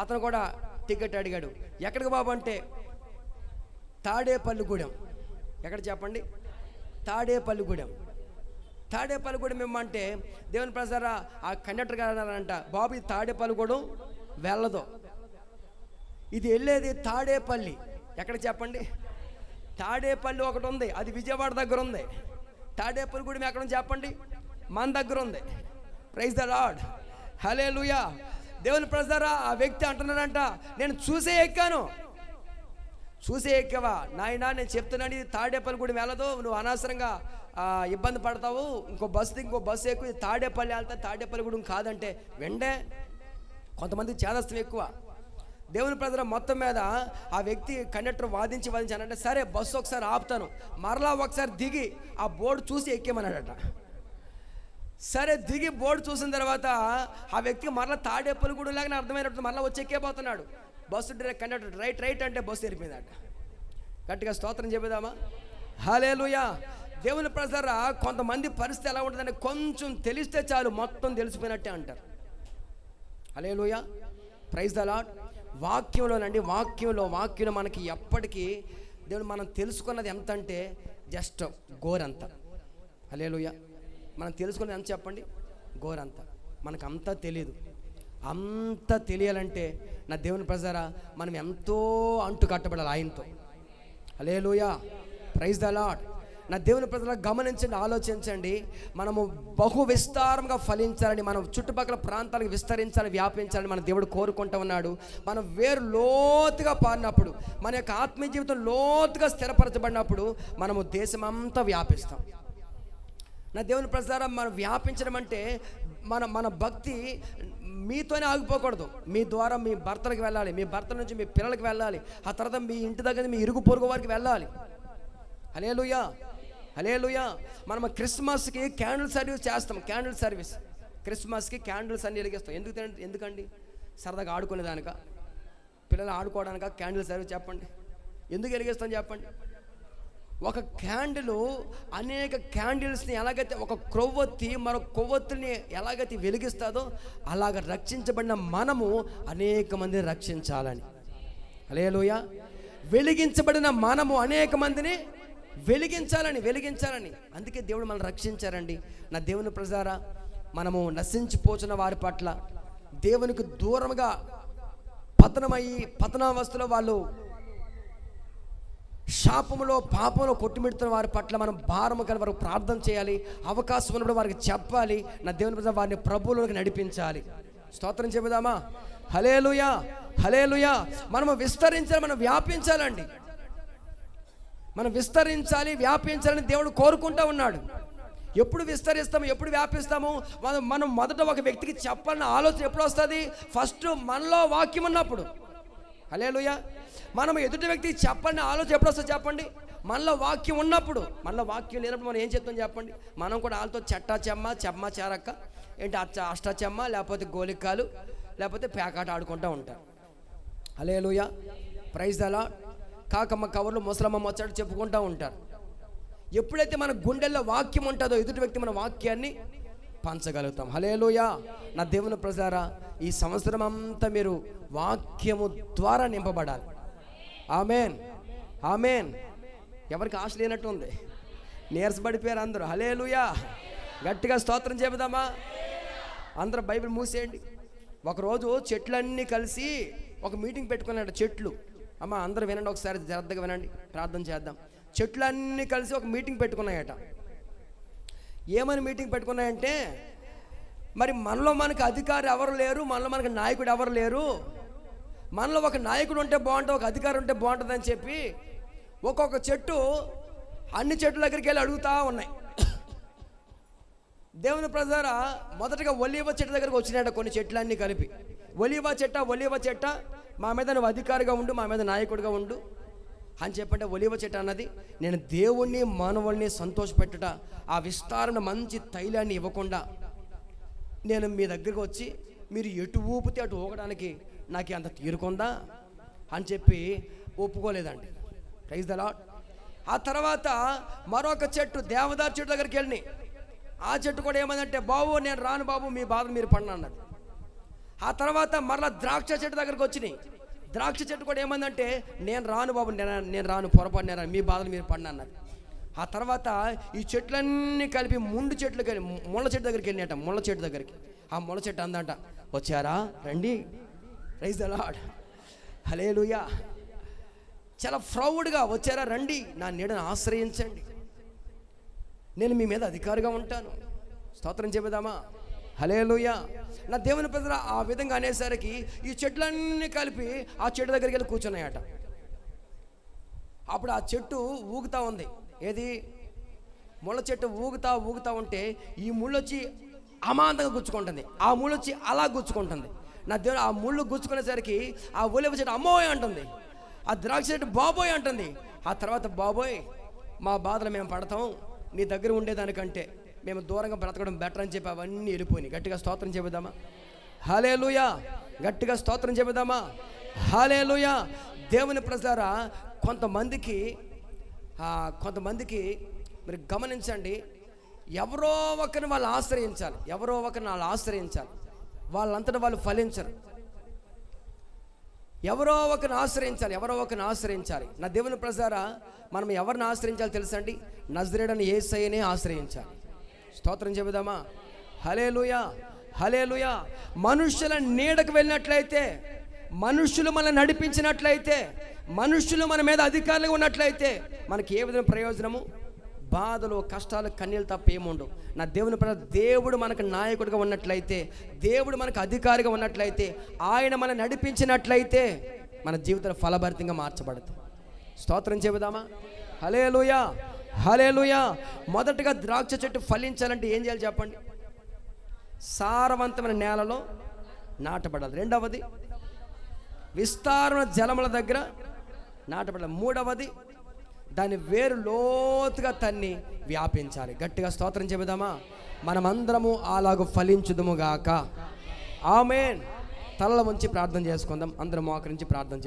అతను కూడా టికెట్ అడిగాడు. ఎక్కడికి బాబు అంటే, తాడేపల్లిగూడెం. ఎక్కడ చెప్పండి? తాడేపల్లిగూడెం ఏమంటే, దేవుని ప్రసారా ఆ కండక్టర్ గారు అన్నారంట, బాబు ఇది తాడేపల్లిగూడెం వెళ్ళదు, ఇది వెళ్ళేది తాడేపల్లి. ఎక్కడ చెప్పండి? తాడేపల్లి ఒకటి ఉంది, అది విజయవాడ దగ్గర ఉంది. తాడేపల్లిగూడెం ఎక్కడ ఉంది చెప్పండి? మన దగ్గర ఉంది. Praise the lord. హల్లెలూయా. దేవుని ప్రజలారా, ఆ వ్యక్తి అంటున్నాడంట, నేను చూసే ఎక్కావా నాయనా, నేను చెప్తున్నాను, ఇది తాడేపల్లిగూడెం వెళ్ళదు, నువ్వు అనవసరంగా ఇబ్బంది పడతావు, ఇంకో బస్సు ఎక్కువ, తాడేపల్లి వెళ్తా, తాడేపల్లిగూడెం కాదంటే వెండే. కొంతమంది చేదస్తం ఎక్కువ. దేవుని ప్రజల మొత్తం మీద ఆ వ్యక్తి కండక్టర్ వాదించి అంటే, సరే బస్సు ఒకసారి ఆపుతాను, మరలా ఒకసారి దిగి ఆ బోర్డు చూసి ఎక్కేమన్నాడట. సరే దిగి బోర్డు చూసిన తర్వాత ఆ వ్యక్తికి మరలా తాడేపల్లిగూడెం లాగానే అర్థమైనట్టు మరలా వచ్చి ఎక్కేపోతున్నాడు. బస్సు కండక్టర్ రైట్ అంటే బస్సు వెళ్ళిపోయిందట. గట్టిగా స్తోత్రం చెబుదామా? హల్లెలూయా. దేవుని ప్రజలారా, కొంతమంది పరిస్థితి ఎలా ఉంటుందంటే, కొంచెం తెలిస్తే చాలు మొత్తం తెలిసిపోయినట్టే అంటారు. హల్లెలూయా. Praise the lord. వాక్యంలో మనకి ఎప్పటికీ దేవుడు మనం తెలుసుకున్నది ఎంత అంటే జస్ట్ గోరంత. హల్లెలూయా. మనం తెలుసుకున్నది ఎంత చెప్పండి? గోరంత. మనకు అంతా తెలియదు. అంత తెలియాలంటే నా దేవుని ప్రజారా మనం ఎంతో అంటు కట్టబడాలి ఆయనతో. హల్లెలూయా, ప్రైజ్ ద లార్డ్. నా దేవుని ప్రజలు గమనించండి, ఆలోచించండి. మనము బహు విస్తారంగా ఫలించాలని, మనం చుట్టుపక్కల ప్రాంతాలకు విస్తరించాలని, వ్యాపించాలని మన దేవుడు కోరుకుంటూ ఉన్నాడు. మనం వేరు లోతుగా పారినప్పుడు, మన యొక్క ఆత్మీయ జీవితం లోతుగా స్థిరపరచబడినప్పుడు మనము దేశమంతా వ్యాపిస్తాం. నా దేవుని ప్రజలారా, మనం వ్యాపించడం అంటే మన భక్తి మీతోనే ఆగిపోకూడదు. మీ ద్వారా మీ భర్తలకు వెళ్ళాలి, మీ భర్త నుంచి మీ పిల్లలకి వెళ్ళాలి, ఆ తర్వాత మీ ఇంటి దగ్గర మీ ఇరుగు పొరుగు వారికి వెళ్ళాలి. హల్లెలూయా, హల్లెలూయా. మనం క్రిస్మస్కి క్యాండిల్ సర్వీస్ చేస్తాం. క్యాండిల్ సర్వీస్ క్రిస్మస్కి క్యాండిల్స్ అన్ని వెలిగిస్తాం. ఎందుకండి? సరదాగా ఆడుకునేదానిక, పిల్లలు ఆడుకోవడానిక క్యాండిల్ సర్వీస్? చెప్పండి, ఎందుకు వెలిగిస్తాం చెప్పండి? ఒక క్యాండిల్ అనేక క్యాండిల్స్ని ఎలాగైతే ఒక కొవ్వొత్తి మరొక కొవ్వొత్తిని ఎలాగైతే వెలిగిస్తుందో అలాగ రక్షించబడిన మనము అనేక మందిని రక్షించాలని. హల్లెలూయా. వెలిగించబడిన మనము అనేక మందిని వెలిగించాలని. అందుకే దేవుడు మనల్ని రక్షించారండి. నా దేవుని ప్రజారా, మనము నశించిపోతున్న వారి పట్ల, దేవునికి దూరంగా పతనావస్థలో వాళ్ళు శాపములో పాపంలో కొట్టుమిడుతున్న వారి పట్ల మనం భారము కలిగి వారికి ప్రార్థన చేయాలి. అవకాశం ఉన్నప్పుడు వారికి చెప్పాలి. నా దేవుని ప్రజలు వారిని ప్రభువులోకి నడిపించాలి. స్తోత్రం చెబుదామా? హల్లెలూయా, హల్లెలూయా. మనము విస్తరించాలి, మనం వ్యాపించాలండి. మనం విస్తరించాలి, వ్యాపించాలని దేవుడు కోరుకుంటూ ఉన్నాడు. ఎప్పుడు విస్తరిస్తాము, ఎప్పుడు వ్యాపిస్తాము? మనం మొదట ఒక వ్యక్తికి చెప్పాలన్న ఆలోచన ఎప్పుడు వస్తుంది? ఫస్ట్ మనలో వాక్యం ఉన్నప్పుడు. హల్లెలూయా. మనం ఎదుటి వ్యక్తికి చెప్పాలన్న ఆలోచన ఎప్పుడు వస్తుంది చెప్పండి? మనలో వాక్యం ఉన్నప్పుడు. మనలో వాక్యం లేనప్పుడు మనం ఏం చెప్తాం చెప్పండి? మనం కూడా వాళ్ళతో చెట్టా చెమ్మ చేరక్క ఏంటి అష్టాచెమ్మ, లేకపోతే గోలికాలు, లేకపోతే పేకాట ఆడుకుంటూ ఉంటారు. హల్లెలూయా, ప్రైజ్ ద లార్డ్. కాకమ్మ కవర్లు ముసలమ్మ వచ్చాడు చెప్పుకుంటూ ఉంటారు. ఎప్పుడైతే మన గుండెల్లో వాక్యం ఉంటుందో ఎదుటి వ్యక్తి మన వాక్యాన్ని పంచగలుగుతాం. హల్లెలూయా. నా దేవుని ప్రజలారా, ఈ సంవత్సరం అంతా మీరు వాక్యము ద్వారా నింపబడాలి. ఆమేన్, ఆమేన్. ఎవరికి ఆశ లేనట్టు ఉంది, నీరసపడిపోయారు అందరూ. హల్లెలూయా, గట్టిగా స్తోత్రం చెబుదామా? అందరూ బైబిల్ మూసేయండి. ఒకరోజు చెట్లన్నీ కలిసి ఒక మీటింగ్ పెట్టుకున్నాడు. చెట్లు, అమ్మ అందరూ వినండి, ఒకసారి శ్రద్ధగా వినండి, ప్రార్థన చేద్దాం. చెట్లన్నీ కలిసి ఒక మీటింగ్ పెట్టుకున్నాయట. ఏమని మీటింగ్ పెట్టుకున్నాయంటే, మరి మనలో మనకు అధికారి ఎవరు లేరు, మనలో మనకు నాయకుడు ఎవరు లేరు, మనలో ఒక నాయకుడు ఉంటే బాగుంటుంది, ఒక అధికారి ఉంటే బాగుంటుంది అని చెప్పి ఒక్కొక్క చెట్టు అన్ని చెట్ల దగ్గరికి వెళ్ళి అడుగుతూ ఉన్నాయి. దేవుని ప్రజారా, మొదటగా ఒలీవ చెట్టు దగ్గరికి వచ్చినాయట కొన్ని చెట్లన్నీ కలిపి. ఒలీవ చెట్ట మా మీద నువ్వు అధికారిగా ఉండు, మా మీద నాయకుడిగా ఉండు అని చెప్పంటే, ఒలీవ చెట్టు అన్నది, నేను దేవుణ్ణి మానవుల్ని సంతోషపెట్టుట, ఆ విస్తారణ మంచి తైలాన్ని ఇవ్వకుండా నేను మీ దగ్గరికి వచ్చి మీరు ఎటు ఊపితే అటు ఊగడానికి నాకు అంత తీరుకుందా అని చెప్పి ఒప్పుకోలేదండి. Praise the lord. ఆ తర్వాత మరొక చెట్టు, దేవదారు చెట్టు దగ్గరికి వెళ్ళి, ఆ చెట్టు కూడా ఏమందంటే, బాబు నేను రాను బాబు, మీ బాధ మీరు పండు అన్నది. ఆ తర్వాత మరలా ద్రాక్ష చెట్టు దగ్గరికి వచ్చినాయి. ద్రాక్ష చెట్టు కూడా ఏమందంటే, నేను రాను బాబు, నేను రాను, పొరపాటు నేను రాను, మీ బాధలు మీరు పండు అన్నది. ఆ తర్వాత ఈ చెట్లన్నీ కలిపి ముళ్ళ చెట్టు దగ్గరికి వెళ్ళినట. ముళ్ళ చెట్టు దగ్గరికి, ఆ ముళ్ళ చెట్టు అందంట, వచ్చారా రండి, ప్రైజ్ ద లార్డ్, హల్లెలూయా, చాలా ప్రౌడ్గా, వచ్చారా రండి, నా నీడను ఆశ్రయించండి, నేను మీ మీద అధికారిగా ఉంటాను. స్తోత్రం చెబుదామా? హల్లెలూయా. నా దేవుని ప్రజలు ఆ విధంగా అనేసరికి ఈ చెట్లన్నీ కలిపి ఆ చెట్టు దగ్గరికి వెళ్ళి కూర్చున్నాయట. అప్పుడు ఆ చెట్టు ఊగుతూ ఉంది. ఏది? ముళ్ళ చెట్టు ఊగుతూ ఉంటే ఈ ముళ్ళు వచ్చి అమాంతంగా గుచ్చుకుంటుంది, ఆ ముళ్ళు వచ్చి అలా గుచ్చుకుంటుంది. నా దేవుడు ఆ ముళ్ళు గుచ్చుకునేసరికి ఆ ఒలివ చెట్టు అమ్మోయ్ అంటుంది, ఆ ద్రాక్ష చెట్టు బాబోయ్ అంటుంది. ఆ తర్వాత, బాబోయ్ మా బాధలు మేము పడతాం, నీ దగ్గర ఉండేదానికంటే మేము దూరంగా బ్రతకడం బెటర్ అని చెప్పి అవన్నీ వెళ్ళిపోయినాయి. గట్టిగా స్తోత్రం చెబుదామా? హల్లెలూయా. గట్టిగా స్తోత్రం చెబుదామా? హల్లెలూయా. దేవుని ప్రజలారా, కొంతమందికి మీరు గమనించండి, ఎవరో ఒకరిని వాళ్ళు ఆశ్రయించాలి, వాళ్ళంతటా వాళ్ళు ఫలించరు. ఎవరో ఒకరిని ఆశ్రయించాలి. నా దేవుని ప్రజలారా, మనం ఎవరిని ఆశ్రయించాలి తెలుసండి? నజరేయుడైన యేసయ్యనే ఆశ్రయించాలి. స్తోత్రం చెబుదామా? హల్లెలూయా. హల్లెలూయా. మనుషుల నీడకు వెళ్ళినట్లయితే, మనుషులు మనల్ని నడిపించినట్లయితే, మనుషులు మన మీద అధికారులుగా ఉన్నట్లయితే మనకి ఏ విధమైన ప్రయోజనము? బాధలు, కష్టాలు, కన్నీళ్ళు తప్ప ఏముండవు. నా దేవుని ప్రజలు, దేవుడు మనకు నాయకుడిగా ఉన్నట్లయితే, దేవుడు మనకు అధికారిగా ఉన్నట్లయితే, ఆయన మనం నడిపించినట్లయితే మన జీవితం ఫలభరితంగా మార్చబడుతుంది. స్తోత్రం చెబుదామా? హల్లెలూయా, హల్లెలూయా. మొదటగా ద్రాక్ష చెట్టు ఫలించాలంటే ఏం చేయాలి చెప్పండి? సారవంతమైన నేలలో నాటబడాలి. రెండవది, విస్తారమైన జలముల దగ్గర నాటబడాలి. మూడవది, దాని వేరు లోతుగా తన్ని వ్యాపించాలి. గట్టిగా స్తోత్రం చెబుదామా? మనమందరము అలాగూ ఫలించుదుముగాక. ఆమేన్. తలల వంచి ప్రార్థన చేసుకుందాం. అందరం మోకరించి ప్రార్థన